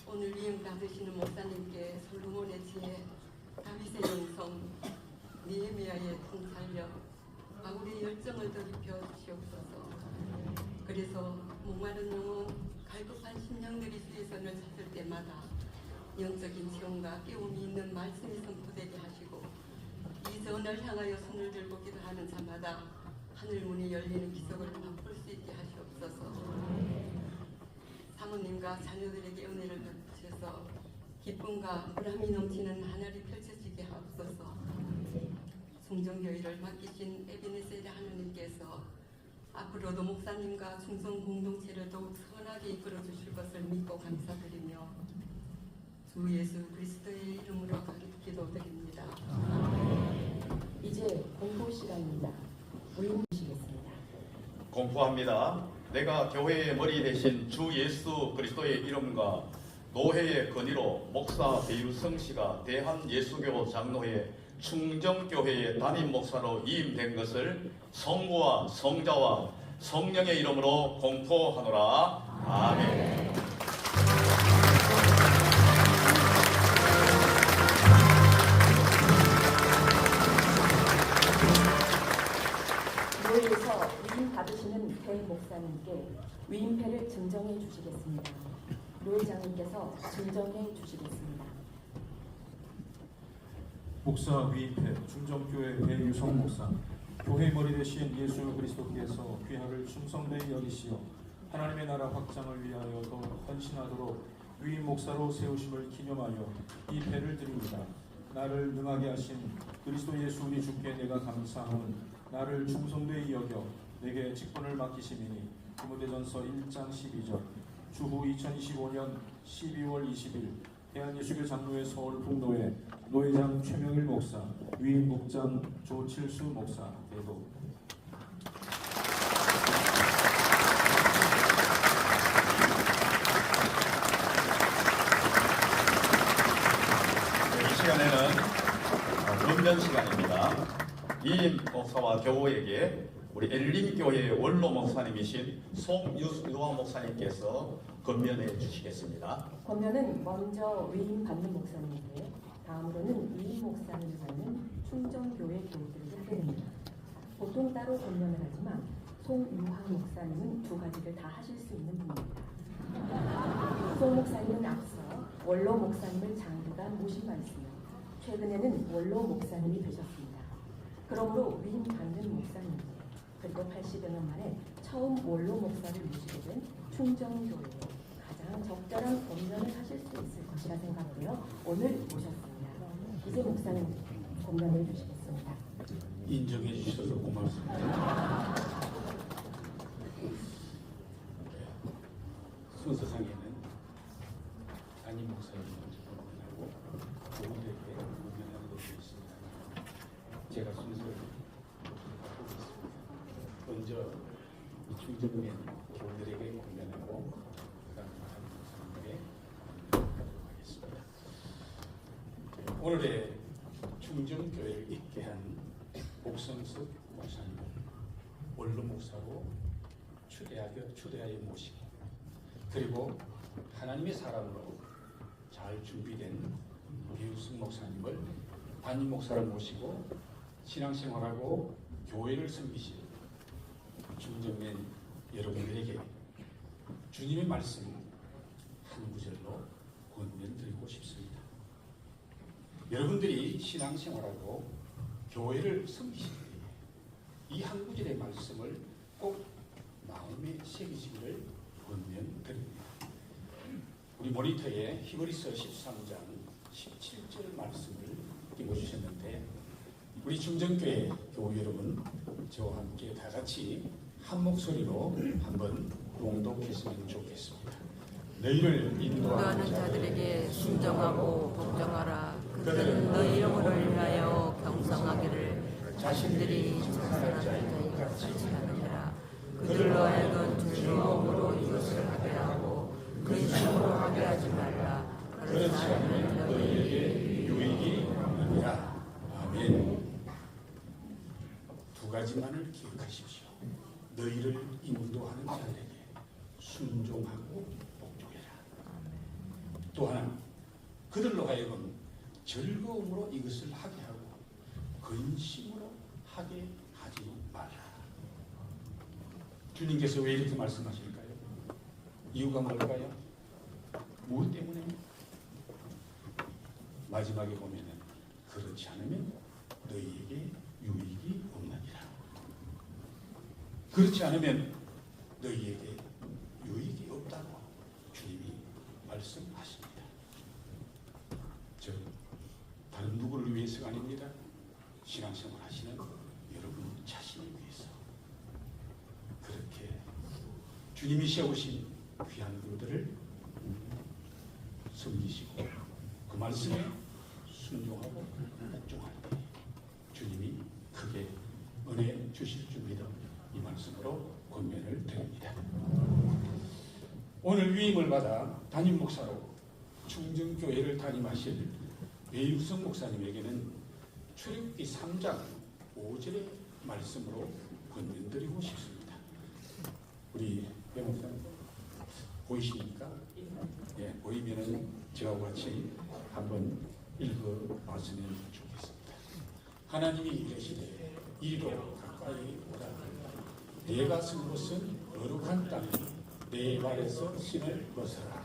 오늘 위임 받으시는 목사님께 솔로몬의 지혜, 다윗의 영성, 느헤미야의 통찰력, 바울의 열정을 더 입혀 주시옵소서. 그래서 목마른 영혼, 갈급한 심령들이 주의 손을 찾을 때마다 영적인 체험과 깨움이 있는 말씀이 선포되게 하시고 이 전을 향하여 손을 들고 기도하는 자마다 하늘 문이 열리는 기적을 맛볼 수 있게 하시옵소서. 사모님과 자녀들에게 은혜를 베푸셔서 기쁨과 보람이 넘치는 하늘이 펼쳐지게 하옵소서. 충정교회를 맡기신 에베네셀의 하나님께서 앞으로도 목사님과 충성 공동체를 더욱 선하게 이끌어 주실 것을 믿고 감사드리며 주 예수 그리스도의 이름으로 기도드립니다. 이제 공부 시간입니다. 올려주시겠습니다. 공포합니다. 내가 교회의 머리 대신 주 예수 그리스도의 이름과 노회의 건의로 목사 배유성 씨가 대한예수교 장로회 충정교회의 담임 목사로 이임된 것을 성부와 성자와 성령의 이름으로 공포하노라. 아멘. 교회에서 위임 받으시는 배 목사님께 위임패를 증정해 주시겠습니다. 노회장님께서 증정해 주시겠습니다. 목사 위임패 충정교회 배유성 목사, 교회 머리 대신 예수 그리스도께서 귀하를 충성되이 여기시어 하나님의 나라 확장을 위하여 더 헌신하도록 위임 목사로 세우심을 기념하여 이 패를 드립니다. 나를 능하게 하신 그리스도 예수 우리 주께 내가 감사하는 나를 충성되이 여겨 내게 직분을 맡기심이니 디모데전서 1장 12절. 주후 2025년 12월 20일 대한예수교 장로회 서울 북노회 노회장 최명일 목사, 위임 목장 조칠수 목사 대도. 이 시간에는 문면 시간입니다. 이임 목사와 교우에게 우리 엘림교회의 원로 목사님이신 송유화 목사님께서 권면해 주시겠습니다. 권면은 먼저 위임 받는 목사님인데 다음으로는 위임 목사님을 받는 충정교회 교우들에게 하게 됩니다. 보통 따로 권면을 하지만 송유화 목사님은 두 가지를 다 하실 수 있는 분입니다. 송 목사님은 앞서 원로 목사님을 장기간 모신 바 있으며 최근에는 원로 목사님이 되셨습니다. 그러므로 위임 받는 목사님께 그리고 80여 년 만에 처음 원로 목사를 모시게 된 충정교회에 가장 적절한 권면을 하실 수 있을 것이라 생각되어 오늘 모셨습니다. 이제 목사님 권면을 주시겠습니다. 인정해 주셔서 고맙습니다. 순서상에는 담임 목사님 먼저 권면하고 교우들에게 권면하는 것도 있습니다. 제가 순서를 하고 있습니다. 먼저 이 충정교회 교우들에게 권면하고 그다음 담임 목사님에게 하도록 하겠습니다. 오늘의 충정교회를 있게 한 옥성석 목사님 원로 목사로 추대하여 모시고 그리고 하나님의 사람으로 잘 잘 준비된 배우승 목사님을 담임 목사를 모시고 신앙생활하고 교회를 섬기실 중정맨 여러분들에게 주님의 말씀 한 구절로 권면드리고 싶습니다. 여러분들이 신앙생활하고 교회를 섬기실 때 이 한 구절의 말씀을 꼭 마음에 새기시기를 권면드립니다. 우리 모니터에 히브리서 13장 17절 말씀을 띄워주셨는데 우리 중정교회 교우 여러분 저와 함께 다 같이 한 목소리로 한번 봉독했으면 좋겠습니다. 너희를 인도하는 자들에게 순종하고 복종하라. 그들은 너희 영혼을 위하여 경성하기를 자신들이 천선한 자의 같이 하느니라. 그들로 하여금 즐거움으로 이것을 하게 하고 근심으로 하게 하지 말라. 그렇지 않으면 너희에게 유익이 없느니라. 아멘. 두 가지만을 기억하십시오. 너희를 인도하는 자들에게 순종하고 복종해라. 또 하나, 그들로 하여금 즐거움으로 이것을 하게 하고 근심으로 하게 하지 말라. 주님께서 왜 이렇게 말씀하실까요? 이유가 뭘까요? 무엇 때문에? 마지막에 보면은 그렇지 않으면 너희에게 유익이 없느니라. 그렇지 않으면 너희에게 유익이 없다고 주님이 말씀하십니다. 저 다른 누구를 위해서가 아닙니다. 신앙생활 하시는 여러분 자신을 위해서 그렇게 주님이 세우신 귀한 분들을 섬기시고 그 말씀에 순종하고 복종할 때 주님이 크게 은혜 주실 줄 믿어 이 말씀으로 권면을 드립니다. 오늘 위임을 받아 담임 목사로 충정교회를 담임하실 배유성 목사님에게는 출애굽기 3장 5절의 말씀으로 권면드리고 싶습니다. 우리 배 목사님 보이십니까? 예, 보이면은 저와 같이 한번 읽어봤으면 좋겠습니다. 하나님이 이르시되 이리로 가까이 오라. 내가 쓴 것은 거룩한 땅이 내 발에서 신을 벗어라.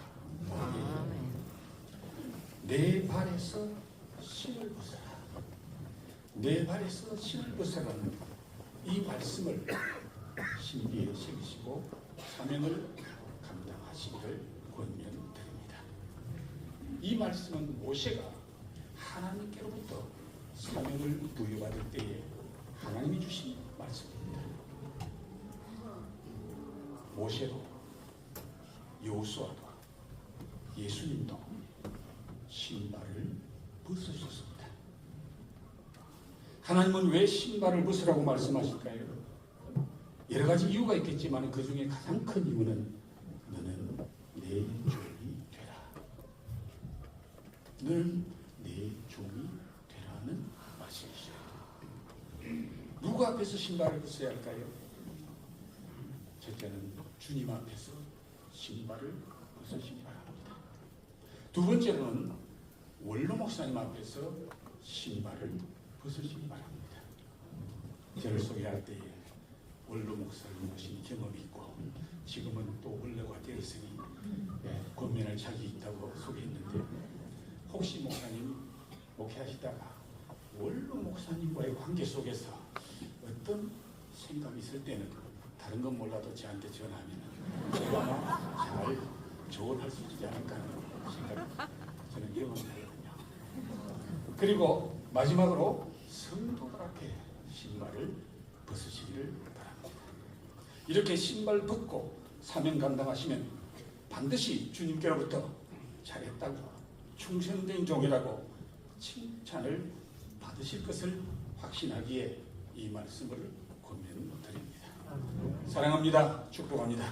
내 발에서 신을 벗어라. 내 발에서 신을 벗어라는 이 말씀을 신비에 새기시고 사명을 감당하시기를 권면드립니다. 이 말씀은 모세가 하나님께로부터 사명을 부여받을 때에 하나님이 주신 말씀입니다. 모세도 여호수아도 예수님도 신발을 벗으셨습니다. 하나님은 왜 신발을 벗으라고 말씀하실까요? 여러 가지 이유가 있겠지만 그 중에 가장 큰 이유는 너는 내 종이 되라. 너는 내 종이 되라는 말씀이죠. 누구 앞에서 신발을 벗어야 할까요? 첫째는 주님 앞에서 신발을 벗으시기 바랍니다. 두 번째로는 원로 목사님 앞에서 신발을 벗으시기 바랍니다. 저를 소개할 때에 원로 목사를 모신 경험이 있고 지금은 또 원로가 되었으니 권면할 자격이 있다고 소개했는데 혹시 목사님 목회하시다가 원로 목사님과의 관계 속에서 어떤 생각이 있을 때는 다른 건 몰라도 저한테 전화하면 제가 아마 잘 조언할 수 있지 않을까 하는 생각이 저는 경험하거든요. 그리고 마지막으로 성도들 앞에 신발을 벗으시기를 바랍니다. 이렇게 신발 벗고 사명 감당하시면 반드시 주님께로부터 잘했다고 충성된 종이라고 칭찬을 받으실 것을 확신하기에 이 말씀을 권면드립니다. 사랑합니다. 축복합니다.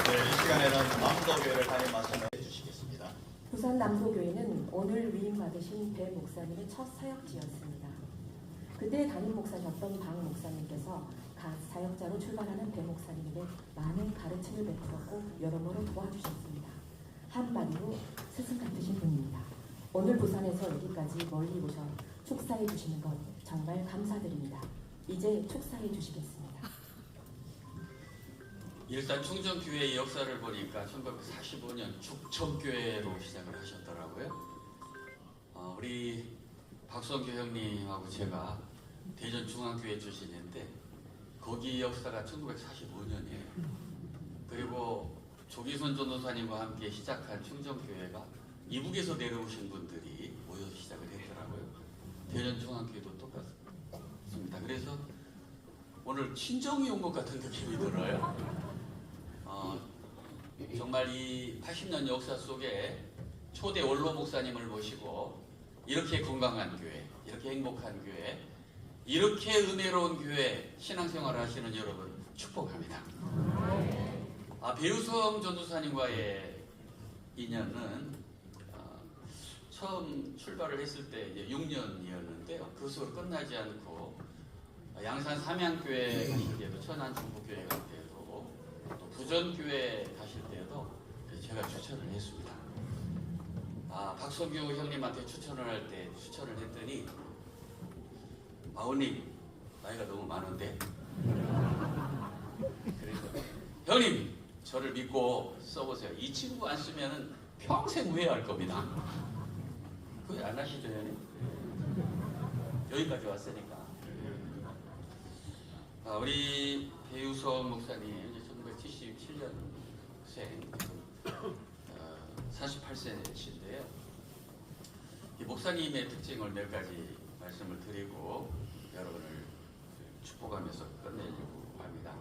네, 이 시간에는 남도교회를 담임 말씀을 해주시겠습니다. 부산 남도교회는 오늘 위임받으신 배 목사님의 첫 사역지였습니다. 그때 담임 목사셨던 박 목사님께서 사역자로 출발하는 배 목사님에게 많은 가르침을 베풀었고 여러모로 도와주셨습니다. 한마디로 스승 같으신 분입니다. 오늘 부산에서 여기까지 멀리 오셔 축사해 주시는 것 정말 감사드립니다. 이제 축사해 주시겠습니다. 일단 충정교회의 역사를 보니까 1945년 죽천교회로 시작을 하셨더라고요. 우리 박성규 형님하고 제가 대전중앙교회 출신인데 거기 역사가 1945년이에요. 그리고 조기선 전도사님과 함께 시작한 충정교회가 이북에서 내려오신 분들이 모여서 시작을 했더라고요. 대전중앙교회도 똑같습니다. 그래서 오늘 친정이 온 것 같은 느낌이 들어요. 정말 이 80년 역사 속에 초대 원로 목사님을 모시고 이렇게 건강한 교회, 이렇게 행복한 교회, 이렇게 은혜로운 교회 신앙생활을 하시는 여러분 축복합니다. 배우성 전도사님과의 인연은 처음 출발을 했을 때 이제 6년이었는데요. 그것으로 끝나지 않고 양산 삼양교회 가실 때도 천안중부교회 갈 때도 또 부전교회 가실 때도 제가 추천을 했습니다. 박성규 형님한테 추천을 할 때 추천을 했더니 아우님 나이가 너무 많은데 그래서 형님 저를 믿고 써보세요. 이 친구 안 쓰면 평생 후회할 겁니다. 후회 안 하시죠 형님? 여기까지 왔으니까. 우리 배우성 목사님 1977년생 48세신데요. 이 목사님의 특징을 몇 가지 말씀을 드리고 여러분을 축복하면서 끝내려고 합니다.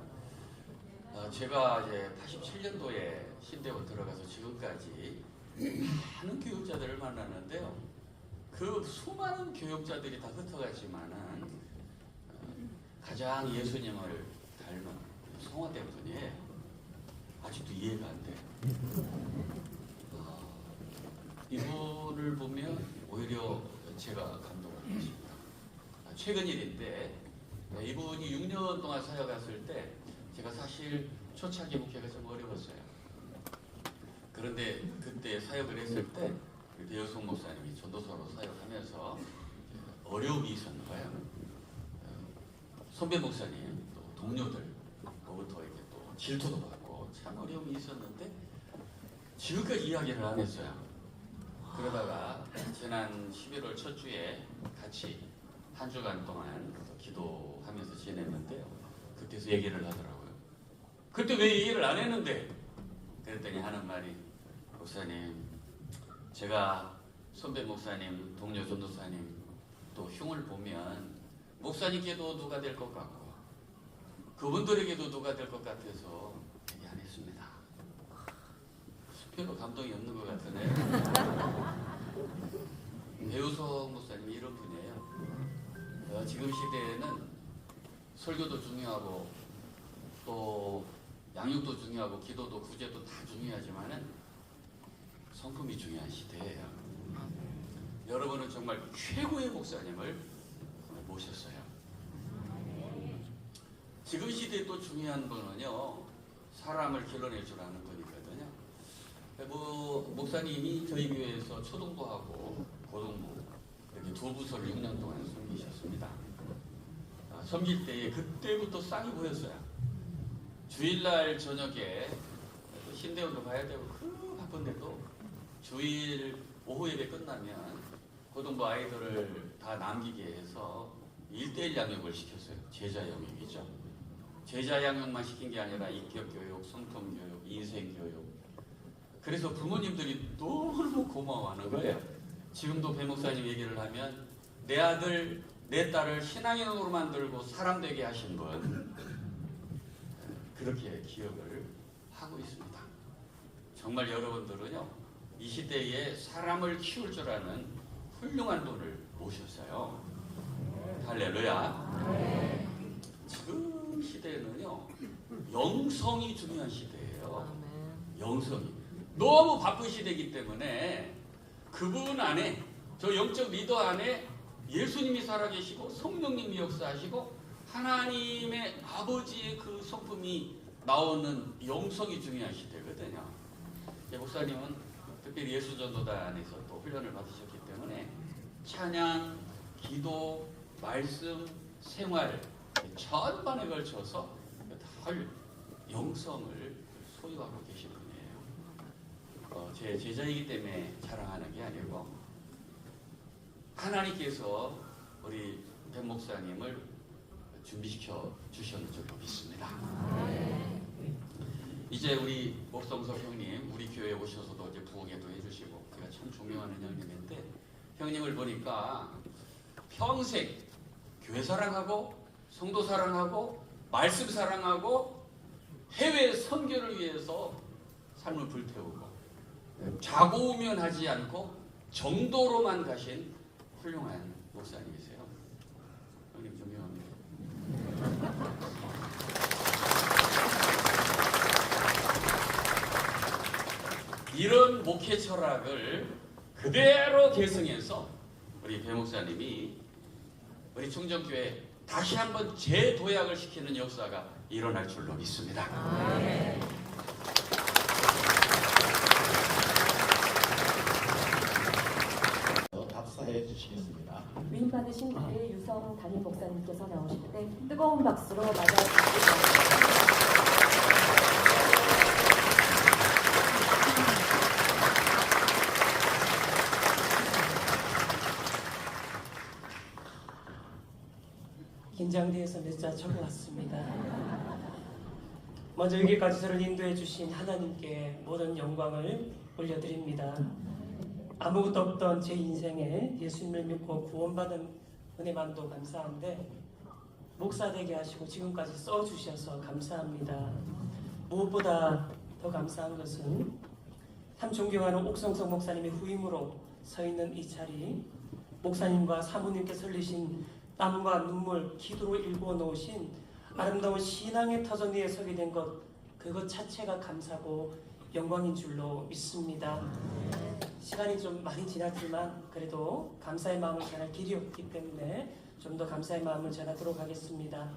제가 이제 87년도에 신대원 들어가서 지금까지 많은 교육자들을 만났는데요. 그 수많은 교육자들이 다 흩어갔지만은 가장 예수님을 닮은 성화된 분이에요. 아직도 이해가 안 돼요. 이분을 보면 오히려 제가 감동을 받습니다. 최근 일인데 이분이 6년 동안 사역했을 때 제가 사실 초창기 목회가 좀 어려웠어요. 그런데 그때 사역을 했을 때 배우성 목사님이 전도사로 사역하면서 어려움이 있었나 봐요. 선배 목사님 또 동료들로부터 이렇게 또 질투도 받고 참 어려움이 있었는데 지금까지 이야기를 안 했어요. 그러다가 지난 11월 첫 주에 같이 한 주간 동안 기도하면서 지냈는데요. 그때서 얘기를 하더라고요. 그때 왜 얘기를 안 했는데? 그랬더니 하는 말이 목사님 제가 선배 목사님, 동료 전도사님 또 흉을 보면 목사님께도 누가 될 것 같고 그분들에게도 누가 될 것 같아서 얘기 안 했습니다. 별로 감동이 없는 것 같으네요. 배우성 목사님이 이런 분이에요. 지금 시대에는 설교도 중요하고 또 양육도 중요하고 기도도 구제도 다 중요하지만은 성품이 중요한 시대예요. 여러분은 정말 최고의 목사님을 모셨어요. 지금 시대에 또 중요한 분은요, 사람을 길러낼 줄 아는 분이거든요. 목사님이 저희 교회에서 초등부하고 고등부 이렇게 두 부서를 6년 동안 섬기셨습니다. 섬길 때에 그때부터 쌍이 보였어요. 주일날 저녁에 신대원도 가야 되고 그 바쁜데도 주일 오후 예배 끝나면 고등부 아이들을 다 남기게 해서 1:1 양육을 시켰어요. 제자 양육이죠. 제자 양육만 시킨 게 아니라 인격교육, 성품교육, 인생교육. 그래서 부모님들이 너무 고마워하는 거예요. 지금도 배 목사님 얘기를 하면 내 아들, 내 딸을 신앙인으로 만들고 사람 되게 하신 분, 그렇게 기억을 하고 있습니다. 정말 여러분들은요, 이 시대에 사람을 키울 줄 아는 훌륭한 분을 모셨어요. 할렐루야. 지금 시대는요, 영성이 중요한 시대예요. 영성이. 너무 바쁜 시대이기 때문에 그분 안에, 저 영적 리더 안에 예수님이 살아계시고 성령님이 역사하시고 하나님의 아버지의 그 성품이 나오는 영성이 중요한 시대거든요. 목사님은 특별히 예수전도단에서 또 훈련을 받으셨기 때문에 찬양, 기도, 말씀, 생활 전반에 걸쳐서 늘 영성을 소유하고 계신 분이에요. 제 제자이기 때문에 자랑하는 게 아니고 하나님께서 우리 백 목사님을 준비시켜 주셨는 줄로 믿습니다. 이제 우리 목성석 형님 우리 교회에 오셔서도 이제 부흥회도 해주시고 제가 참 존경하는 형님인데 형님을 보니까 평생 교회 사랑하고 성도 사랑하고 말씀 사랑하고 해외 선교를 위해서 삶을 불태우고 좌고우면하지 않고 정도로만 가신 훌륭한 목사님이세요. 형님 존경합니다. 이런 목회 철학을 그대로 계승해서 우리 배 목사님이 우리 충정교회 다시 한번 재도약을 시키는 역사가 일어날 줄로 믿습니다. 답사해 주시겠습니다. 위임 받으신 우리 유성 담임 목사님께서 나오실 때 뜨거운 박수로 맞아주시기 긴장돼서 몇 자 적어왔습니다. 먼저 여기까지 저를 인도해 주신 하나님께 모든 영광을 올려드립니다. 아무것도 없던 제 인생에 예수님을 믿고 구원받은 은혜만도 감사한데 목사 되게 하시고 지금까지 써주셔서 감사합니다. 무엇보다 더 감사한 것은 참 존경하는 옥성석 목사님의 후임으로 서 있는 이 자리, 목사님과 사모님께 설리신 땀과 눈물, 기도로 일구어 놓으신 아름다운 신앙의 터전 위에 서게 된 것, 그것 자체가 감사고 영광인 줄로 믿습니다. 시간이 좀 많이 지났지만 그래도 감사의 마음을 전할 길이 없기 때문에 좀 더 감사의 마음을 전하도록 하겠습니다.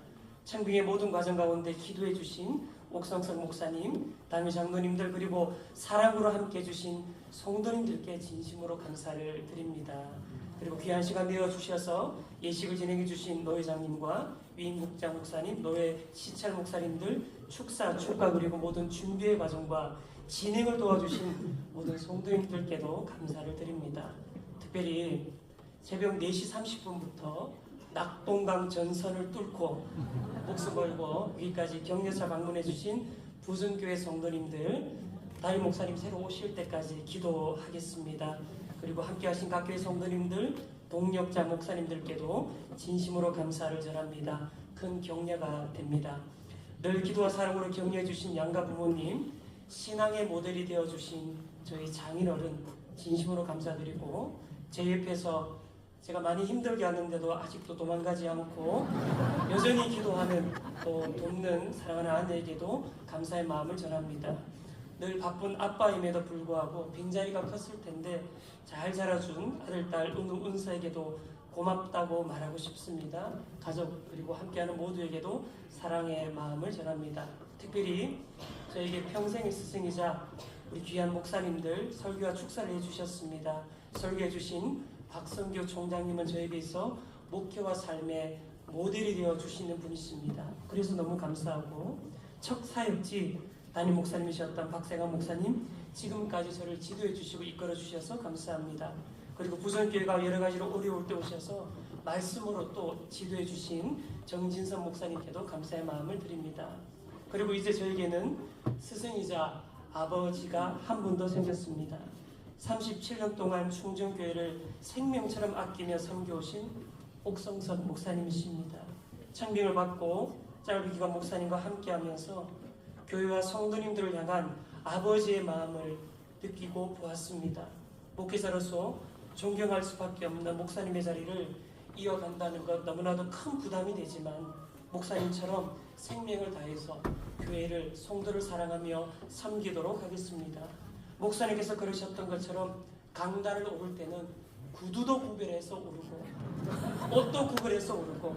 청빙의 모든 과정 가운데 기도해 주신 옥성석 목사님, 담임 장로님들 그리고 사랑으로 함께 해주신 성도님들께 진심으로 감사를 드립니다. 그리고 귀한 시간 내어주셔서 예식을 진행해 주신 노회장님과 위임국장 목사님, 노회 시찰 목사님들, 축사, 축가 그리고 모든 준비의 과정과 진행을 도와주신 모든 성도님들께도 감사를 드립니다. 특별히 새벽 4시 30분부터 낙동강 전선을 뚫고 목숨 걸고 여기까지 격려차 방문해 주신 부승교회 성도님들, 담임 목사님 새로 오실 때까지 기도하겠습니다. 그리고 함께하신 각 교회 성도님들, 동력자 목사님들께도 진심으로 감사를 전합니다. 큰 격려가 됩니다. 늘 기도와 사랑으로 격려해 주신 양가 부모님, 신앙의 모델이 되어주신 저희 장인어른 진심으로 감사드리고 제 옆에서 제가 많이 힘들게 하는데도 아직도 도망가지 않고 여전히 기도하는 또 돕는 사랑하는 아내에게도 감사의 마음을 전합니다. 늘 바쁜 아빠임에도 불구하고 빈자리가 컸을 텐데 잘 자라준 아들, 딸, 은서에게도 고맙다고 말하고 싶습니다. 가족 그리고 함께하는 모두에게도 사랑의 마음을 전합니다. 특별히 저에게 평생의 스승이자 우리 귀한 목사님들 설교와 축사를 해주셨습니다. 설교해 주신 박성교 총장님은 저에게 있어 목회와 삶의 모델이 되어주시는 분이십니다. 그래서 너무 감사하고 첫 사역지 담임 목사님이셨던 박세강 목사님, 지금까지 저를 지도해 주시고 이끌어 주셔서 감사합니다. 그리고 부선교회가 여러 가지로 어려울 때 오셔서 말씀으로 또 지도해 주신 정진선 목사님께도 감사의 마음을 드립니다. 그리고 이제 저에게는 스승이자 아버지가 한 분 더 생겼습니다. 37년 동안 충정교회를 생명처럼 아끼며 섬겨오신 옥성석 목사님이십니다. 청빙을 받고 짧은 기간 목사님과 함께하면서 교회와 성도님들을 향한 아버지의 마음을 느끼고 보았습니다. 목회자로서 존경할 수밖에 없는 목사님의 자리를 이어간다는 것 너무나도 큰 부담이 되지만 목사님처럼 생명을 다해서 교회를, 성도를 사랑하며 섬기도록 하겠습니다. 목사님께서 그러셨던 것처럼 강단을 오를 때는 구두도 구별해서 오르고 옷도 구걸해서 오르고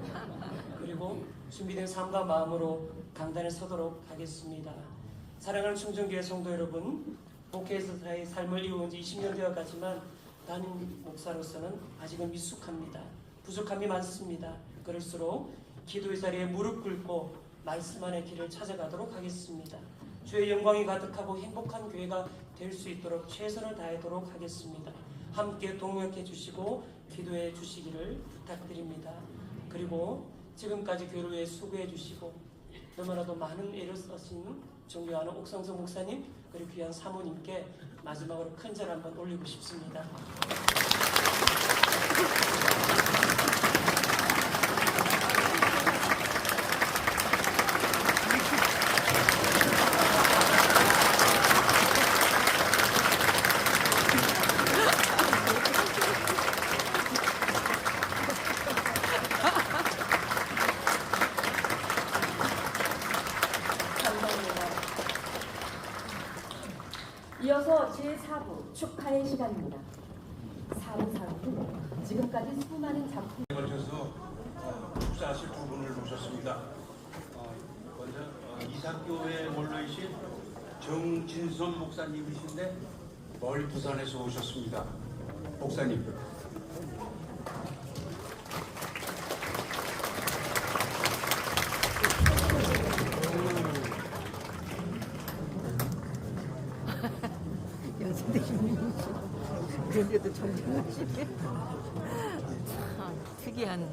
그리고 준비된 삶과 마음으로 강단에 서도록 하겠습니다. 사랑하는 충정교회 성도 여러분, 목회에서의 삶을 이어온 지 20년 되어 가지만 담임 목사로서는 아직은 미숙합니다. 부족함이 많습니다. 그럴수록 기도의 자리에 무릎 꿇고 말씀 안의 길을 찾아가도록 하겠습니다. 주의 영광이 가득하고 행복한 교회가 될 수 있도록 최선을 다하도록 하겠습니다. 함께 동역해 주시고 기도해 주시기를 부탁드립니다. 그리고 지금까지 교회를 위해 수고해 주시고 너무나도 많은 애를 써신 존경하는 옥성성 목사님 그리고 귀한 사모님께 마지막으로 큰 절 한번 올리고 싶습니다. 이어서 제4부 축하의 시간입니다. 4부 사업은 지금까지 수많은 작품 걸쳐서 축사하실 두 분을 모셨습니다. 먼저 이삭교회 원로이신 정진선 목사님이신데 멀리 부산에서 오셨습니다. 목사님. 그런데도 존중하시게 참 특이한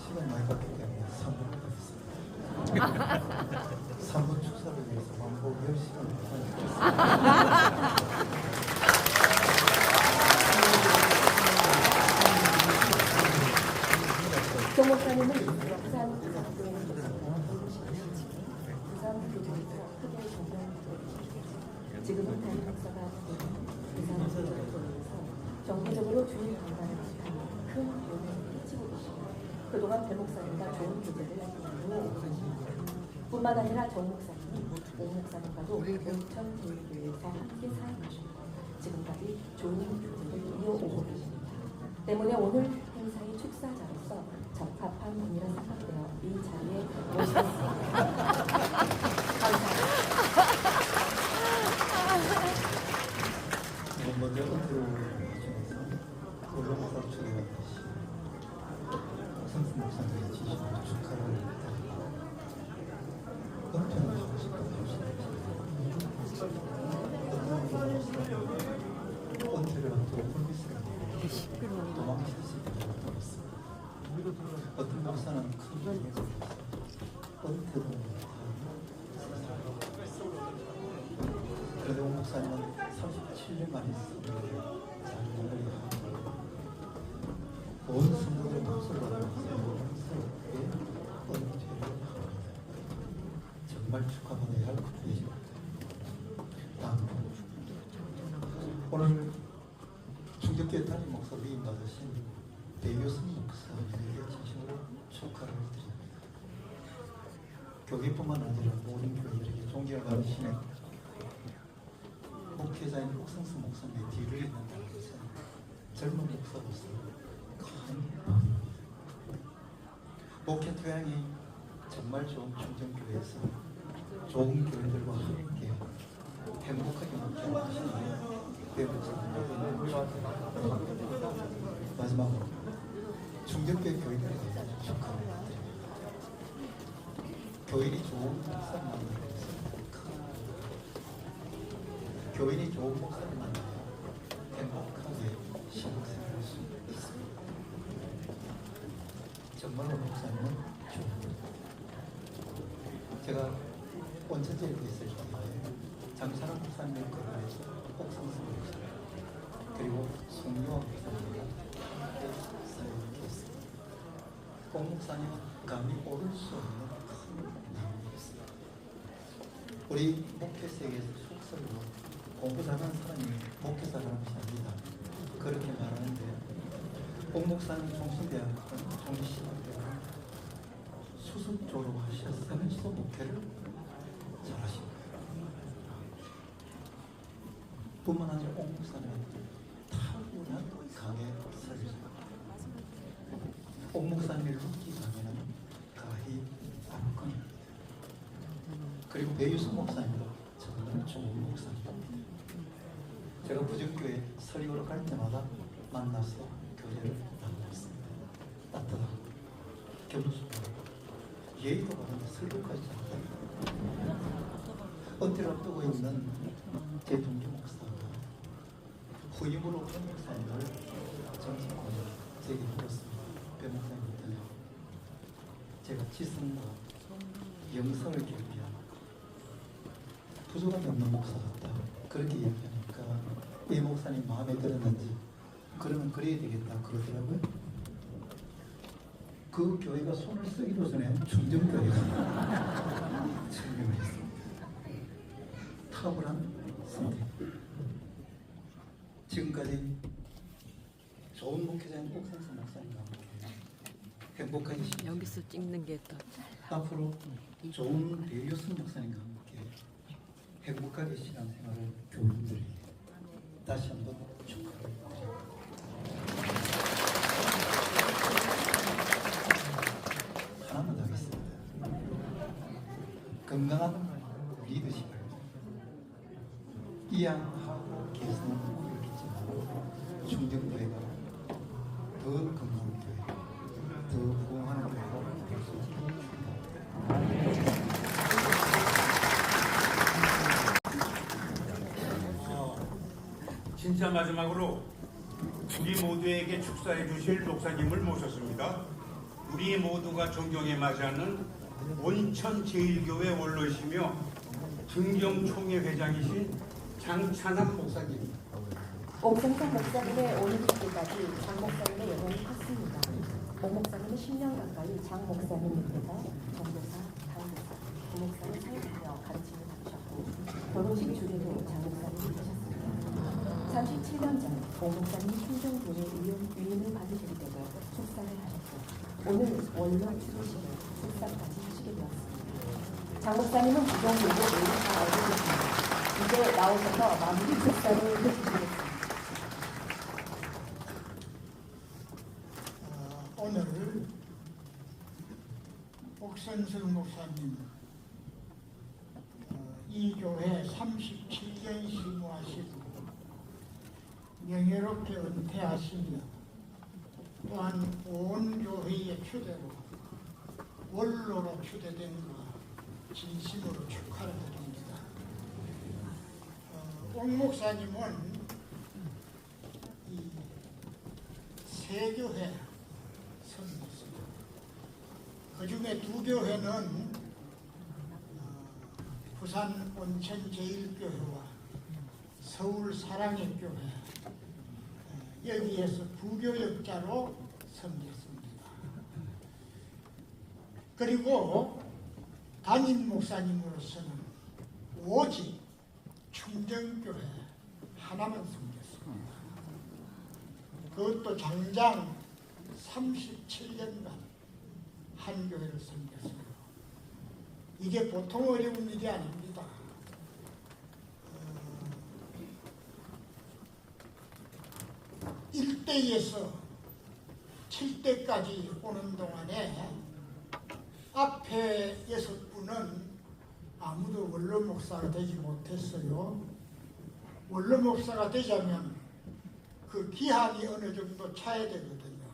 시간 많이 받기 때문에 3분 받았습니다. 3분 축사를 위해서 왕복 10시간 정 목사님은 부산 기독교회 부산 교회에서 크게 존경받고 지금은 담임 목사가 부산 기독교회에서 정기적으로 주일 강단을 하시고 큰 영향을 끼치고 계시고 그동안 배 목사님과 좋은 교제를 나누고 계십니다. 뿐만 아니라 정 목사님은 오 목사님과도 온천 교회에서 함께 사역하시고 지금까지 좋은 교제를 이어오고 계십니다. 때문에 오늘 행사의 축사자로서 적합한 분이라 생각되어 이 자리에 모시겠습니다. 감사합니다. 먼저 인트로 중에서 올라가서 초대받으시 성수 목사님의 지시로 축하를 드립니다. 은퇴를 하고 싶다고 은퇴를 앞두고 불미스러운 도망칠 수 있도록 하겠습니다. 어떤 목사는 큰 일에서 은퇴도 그래도 오 목사님은 37년 만에 잘 마무리하고 온 성도들 목소리가 영광스럽게 은퇴를 합니다. 정말 축하받아야 할 분이십니다. 다음 오늘 충격교회 담임 목사 위임 받으신 배교성 목사님에게 진심으로 축하를 드립니다. 교회뿐만 아니라 모든 교회들에게 존경을 받으시는 목회자인 옥성수 목사님의 뒤를 잇는다는 것은 젊은 목사로서 큰 마음입니다. 목회 토양이 정말 좋은 충정교회에서 좋은 교회들과 함께 행복하게 목회하시는 마지막으로 충정교회 교인들에 대해 축하를 드립니다. 교인이 좋은 목사를 만나는 것은 교인이 좋은 목사를 만나야 행복하게 신앙생활을 할 수 있습니다. 정말로 목사님은 좋습니다. 제가 원천제에 있을 때 장사랑 목사님의 거리에서 옥성수 목사님 그리고 송유원 목사님과 함께 사역했습니다. 옥 목사님은 감히 오를 수 없는 큰 나무였습니다. 우리 목회 세계에서 속설로 공부 잘하는 사람이 목회 잘하는 것이 아니다. 그렇게 말하는데 옥 목사님 종신대학은 종신대학은 수습 졸업하셨으면서도 목회를 잘하십니다. 뿐만 아니라 옥 목사님은 타고난 강의 설교. 옥 목사님의 룻기 강의는 가히 압권입니다. 그리고 배유수 목사님도 정말 좋은 목사입니다. 제가 부정교회 설교로 갈 때마다 만나서 교제를 나누고 있습니다. 따뜻하고 겸손하고 예의도 바른 설교까지 잘합니다. 은퇴를 앞두고 있는 제 동기 목사가 후임으로 배 목사님을 정식으로 제게 물었습니다. 배 목사님 어떠냐? 제가 지성과 영성을 겸비한 부족함이 없는 목사 같다. 그렇게 얘기하니까 이 목사님 마음에 들었는지 그러면 그래야 되겠다 그러더라고요. 그 교회가 손을 쓰기도 전에 중정교회가 설명을 했습니다. 탁월한 선택. 지금까지 좋은 목회자인 옥상선 목사님과 함께 행복하게 여기서 찍는 게 더. 앞으로 좋은 배유선 목사님과 함께 행복하게 신앙생활을 교우들에게 다시 한번 축하를 드립니다. 하나만 더 하겠습니다. 건강한 리더십을 이양하고 개선을 모르겠지만 중정교회가 더 건강한 교회, 더 부흥하는 교회가 될 수 있습니다. 진짜 마지막으로 우리 모두에게 축사해 주실 목사님을 모셨습니다. 우리 모두가 존경에 맞이하는 온천 제일교회 원로이시며 등경총회 회장이신 장찬한 목사님. 옥상선 목사님의 오늘 기까지 장 목사님의 영향이 컸습니다. 옥 목사님은 10년 가까이 장 목사님 밑에서 전도사, 강도사, 고 목사를 사역하며 가르침을 받으셨고 결혼식 주례도 장 목사님이 되셨습니다. 37년 전 옥 목사님이 충정교회 위임을 받으실 때도 축사를 하셨고 오늘 원로 추도식을 축사까지 하시게 되었습니다. 장 목사님은 부정교회 모두 다 알고 계십니다. 이제 나오셔서 마무리 축사를 해주시겠습니다. 오늘 옥선슬 목사님 이 교회 37년 심무하시고 명예롭게 은퇴하시며 또한 온 교회의 추대로 원로로 추대된 거 진심으로 축하를 드립니다. 옥 목사님은 이 세 교회 선교했습니다. 그 중에 두 교회는 부산 온천 제일교회와 서울 사랑의 교회 여기에서 부교역자로 섬겼습니다. 그리고 담임 목사님으로서는 오직 충정교회 하나만 섬겼습니다. 그것도 장장 37년간 한 교회를 섬겼어요. 이게 보통 어려운 일이 아닙니다. (1대에서) 7대까지 오는 동안에 앞에 6분은 아무도 원로 목사가 되지 못했어요. 원로 목사가 되자면 그 기한이 어느 정도 차야 되거든요.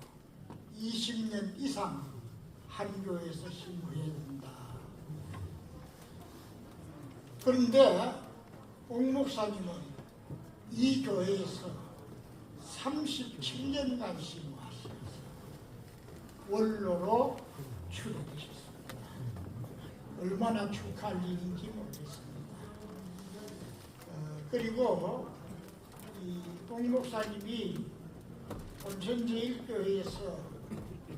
20년 이상 한 교회에서 신고해야 된다. 그런데 옥 목사님은 이 교회에서 37년간 신고하셨어요. 원로로 추대되셨습니다. 얼마나 축하할 일인지 모르겠습니다. 그리고 옥 목사님이 온천제일교회에서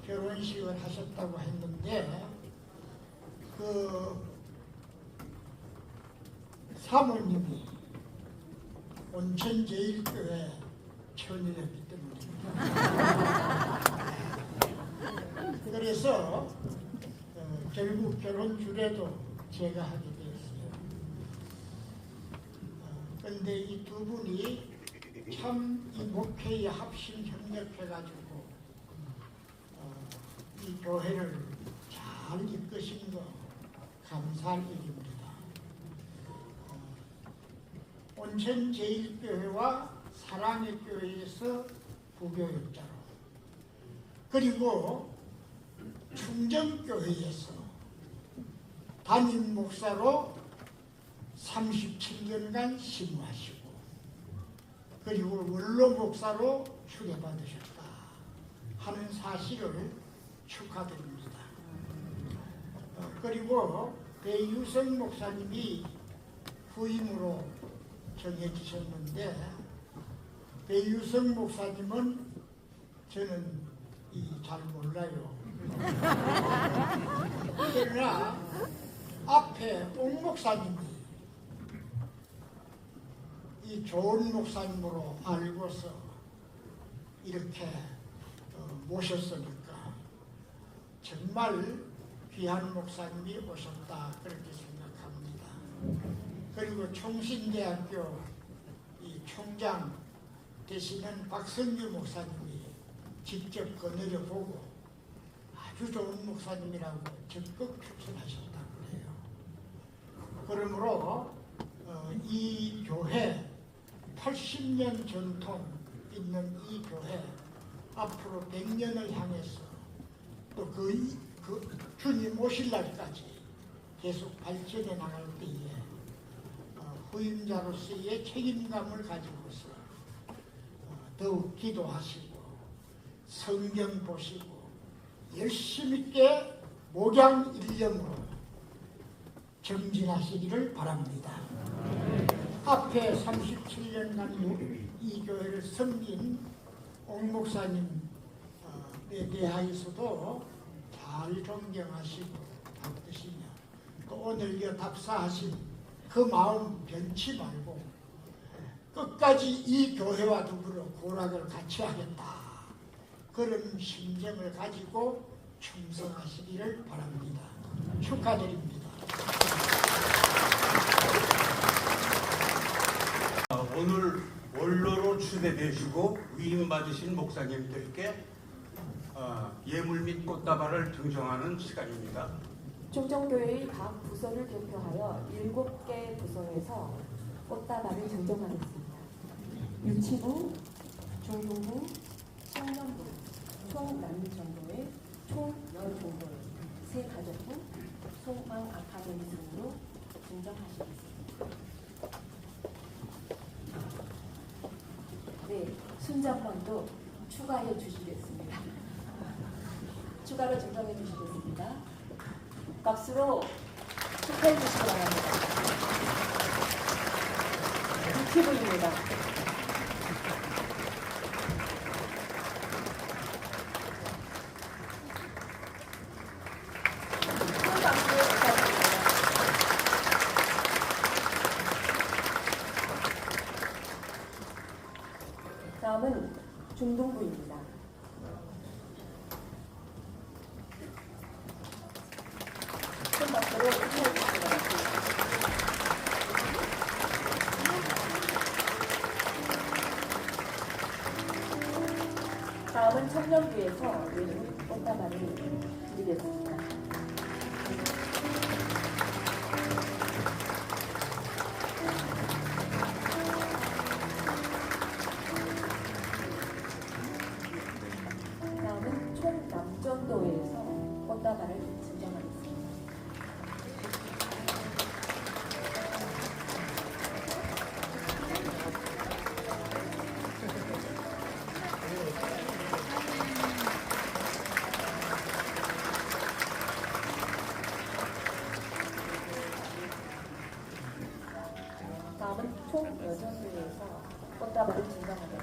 결혼식을 하셨다고 했는데 그 사모님이 온천제일교회 천이었기 때문입니다. 그래서 결국 결혼 주례도 제가 하게 되었어요. 그런데 이 두 분이 참 이 목회의 합심 협력해가지고 이 교회를 잘 이끄신 거 감사할 일입니다. 온천 제일교회와 사랑의 교회에서 부교육자로, 그리고 충정교회에서 담임 목사로 37년간 심무하시고, 그리고 원로 목사로 추대받으셨다 하는 사실을 축하드립니다. 그리고 배유성 목사님이 후임으로 정해지셨는데, 배유성 목사님은 저는 잘 몰라요. 그러나 앞에 옥 목사님이 이 좋은 목사님으로 알고서 이렇게 모셨으니까 정말 귀한 목사님이 오셨다, 그렇게 생각합니다. 그리고 총신대학교 이 총장 되시는 박성규 목사님이 직접 거느려 보고 아주 좋은 목사님이라고 적극 추천하셨다고 해요. 그러므로 이 교회 80년 전통 있는 이 교회 앞으로 100년을 향해서 또 그 주님 오실 날까지 계속 발전해 나갈 때에 후임자로서의 책임감을 가지고서 더욱 기도하시고 성경 보시고 열심히 있게 목양 일념으로 정진하시기를 바랍니다. 앞에 37년간 이 교회를 섬긴 옥 목사님에 대하여서도 잘 존경하시고 받으시며, 또 오늘 이 답사하신 그 마음 변치 말고 끝까지 이 교회와 더불어 고락을 같이 하겠다, 그런 심정을 가지고 충성하시기를 바랍니다. 축하드립니다. 오늘 원로로 추대되시고 위임받으신 목사님들께 예물 및 꽃다발을 증정하는 시간입니다. 충정교회의 각 부서를 대표하여 7개 부서에서 꽃다발을 증정하겠습니다. 유치부, 중등부, 청년부, 총남미전도회, 총여종도회, 새가족부, 소망 아카데미 등으로 증정하시겠습니다. 네, 순장관도 추가해 주시겠습니다. 추가로 증정해 주시겠습니다. 박수로 축하해 주시기 바랍니다. 유튜브입니다. 큰 박수 부탁드립니다. 다음은 중동부입니다. 큰 박수로 축하해 주시기 바랍니다. 다음은 청년부에서 예물 꽃다발을 드리겠습니다. 다음은 총남전도회에서 꽃다발을 증정하겠습니다. 다음은 총여전도회에서 꽃다발을 증정하겠습니다.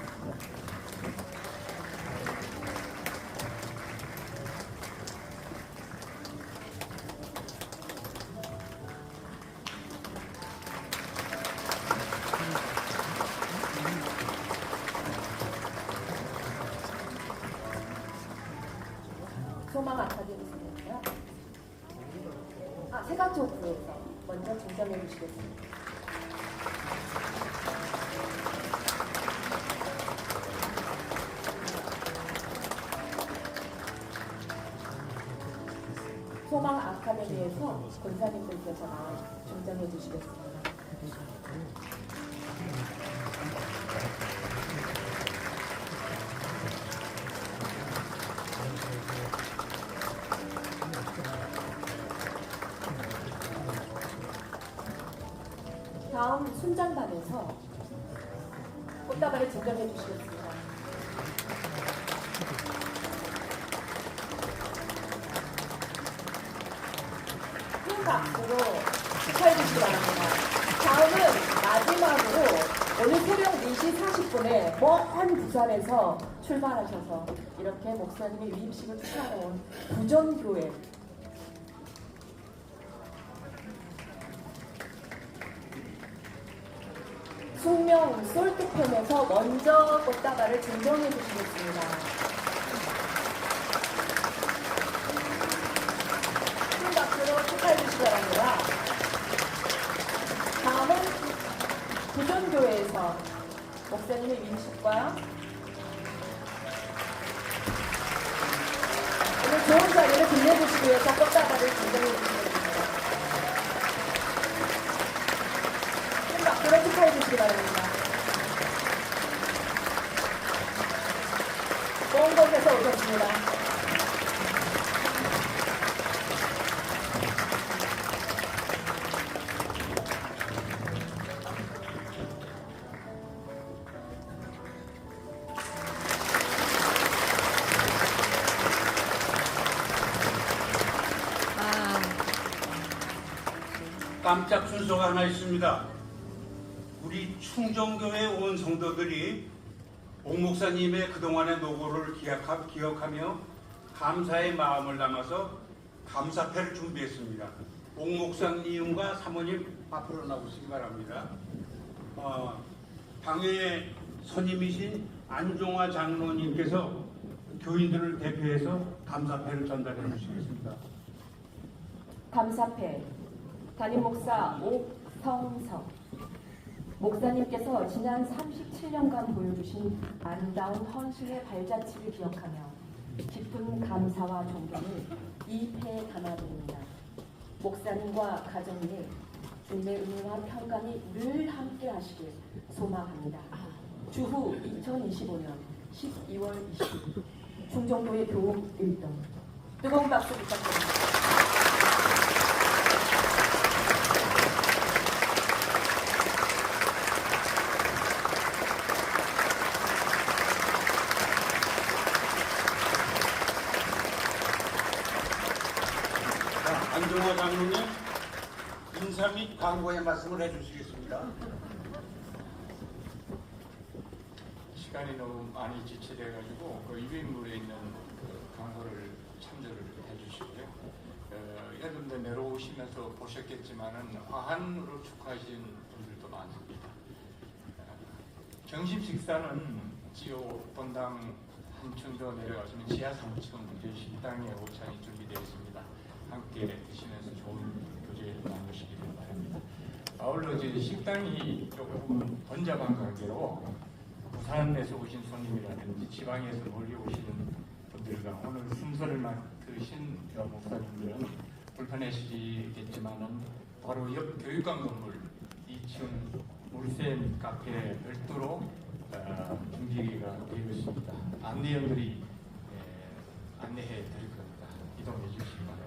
소망 아카데미에서요. 세가족부에서 먼저 증정해 주시겠습니다. 소망 아카데미에서 권사님들께서 중정해 주시겠습니다. 다음 순장단에서 꽃다발을 증정해 주시겠습니다. 큰 박수로 축하해 주시기 바랍니다. 다음은 마지막으로 오늘 새벽 4시 40분에 먼 부산에서 출발하셔서 이렇게 목사님의 위임식을 축하하러 온 부전교회 숙명 솔트편에서 먼저 꽃다발을 증정해 주시겠습니다. 큰 박수로 축하해 주시기 바랍니다. 다음은 부전교회에서 목사님의 위임식과 오늘 좋은 자리를 빛내주시기 위해서 꽃다발을 증정해 주시겠습니다. 박수로 축하해 주시기 바랍니다. 먼 곳에서 오셨습니다. 깜짝 순서가 하나 있습니다. 우리 충정교회 온 성도들이 옥 목사님의 그동안의 노고를 기억하며 감사의 마음을 담아서 감사패를 준비했습니다. 옥 목사님과 사모님 앞으로 나오시기 바랍니다. 당회의 선임이신 안종화 장로님께서 교인들을 대표해서 감사패를 전달해 주시겠습니다. 감사패 담임 목사 옥성석 목사님께서 지난 37년간 보여주신 아름다운 헌신의 발자취를 기억하며 깊은 감사와 존경을 이 패에 담아드립니다. 목사님과 가정에 주님의 은혜와 평강이 늘 함께 하시길 소망합니다. 주후 2025년 12월 20일 충정교회 교우 1동 뜨거운 박수 부탁드립니다. 안종화 장로님 인사 및 광고의 말씀을 해주시겠습니다. 시간이 너무 많이 지체돼가지고 그 입인물에 있는 그 광고를 참조를 해주시고요. 여러분들 내려오시면서 보셨겠지만은 화환으로 축하하신 분들도 많습니다. 점심 식사는 지오 본당 한층 더 내려가시면 지하 3층 식당에 오찬이 준비되어 있습니다. 함께 드시면서 좋은 교제를 나누시기를 바랍니다. 아울러 이제 식당이 조금 번잡한 관계로 부산에서 오신 손님이라든지 지방에서 멀리 오시는 분들과 오늘 순서를 맡으신 목사님들은 불편하시겠지만은 바로 옆 교육관 건물 2층 물샘 카페에 별도로 준비가 되어 있습니다. 안내원들이 안내해 드릴 겁니다. 이동해 주시기 바랍니다.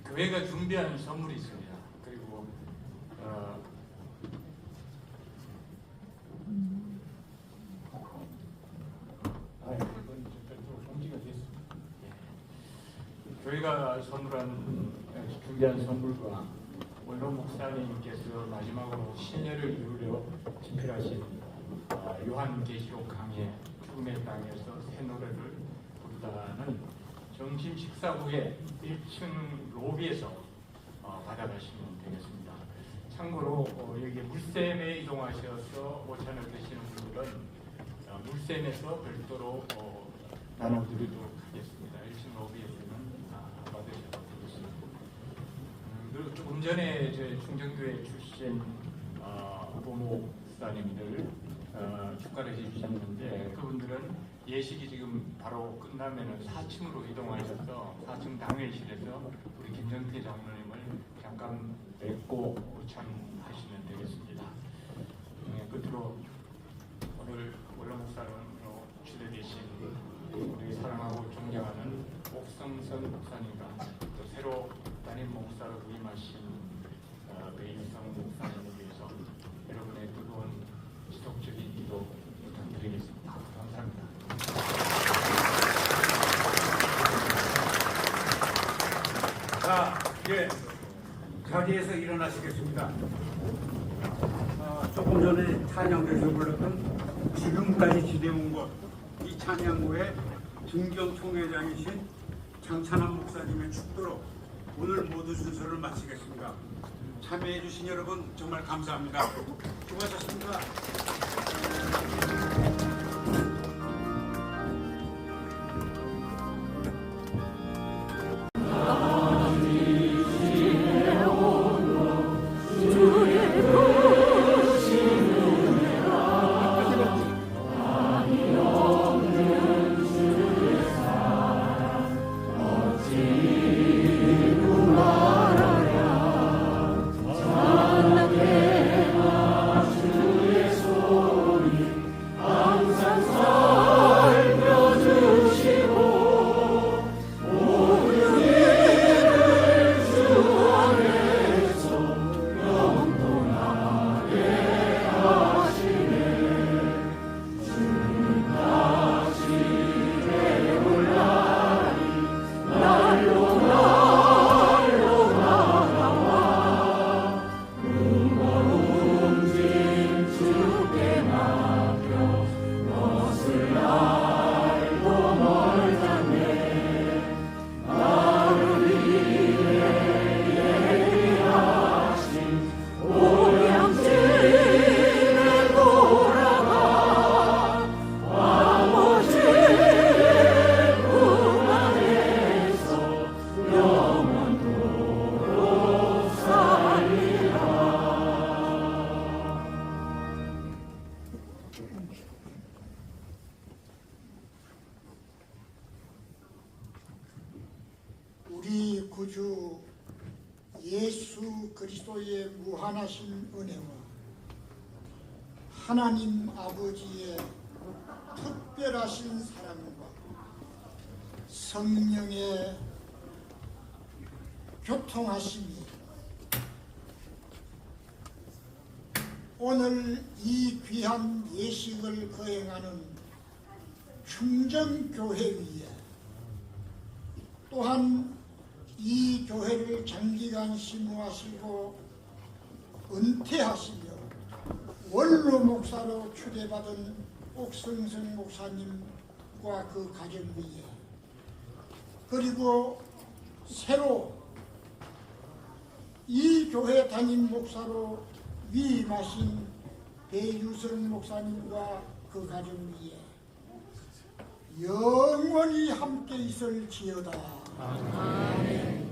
교회가 준비한 선물이 있습니다. 그리고 공지가 됐습니다. 교회가 준비한 선물과 원로 목사님께서 마지막으로 신뢰를 이루려 집필하신 요한계시록 강의 죽음의 땅에서 새 노래를 부르다는 점심 식사 후에 1층 로비에서 받아가시면 되겠습니다. 참고로 여기 물샘에 이동하셔서 오찬을 드시는 분들은 물샘에서 별도로 나눠드리도록 하겠습니다. 1층 로비에서는 받으셔도 되겠습니다. 그리고 조금 전에 저희 충정교회 출신 부목사님들 축가를 해주셨는데 그분들은 예식이 지금 바로 끝나면은 4층으로 이동하셔서 4층 당회실에서 우리 김정태 장로님을 잠깐 뵙고 우창하시면 되겠습니다. 끝으로 오늘 원로 목사님으로 추대되신 우리 사랑하고 존경하는 옥성선 목사님과 또 새로 담임 목사로 부임하신 배인성 목사님을 위해서 여러분의 뜨거운 지속적인 기도 부탁드리겠습니다. 감사합니다. 자, 이제 자리에서 일어나시겠습니다. 조금 전에 찬양대에서 불렀던 지금까지 지내온 것, 이 찬양고의 중경 총회장이신 장찬환 목사님의 축도로 오늘 모든 순서를 마치겠습니다. 참여해 주신 여러분 정말 감사합니다. 수고하셨습니다. 우리 구주 예수 그리스도의 무한하신 은혜와 하나님 아버지의 특별하신 사랑과 성령의 교통하심이 오늘 이 귀한 예식을 거행하는 충정교회 위에 또한 이 교회를 장기간 심무하시고 은퇴하시며 원로 목사로 추대받은 옥성선 목사님과 그 가정 위에 그리고 새로 이 교회 담임 목사로 위임하신 배유선 목사님과 그 가정 위에 영원히 함께 있을지어다. 아멘.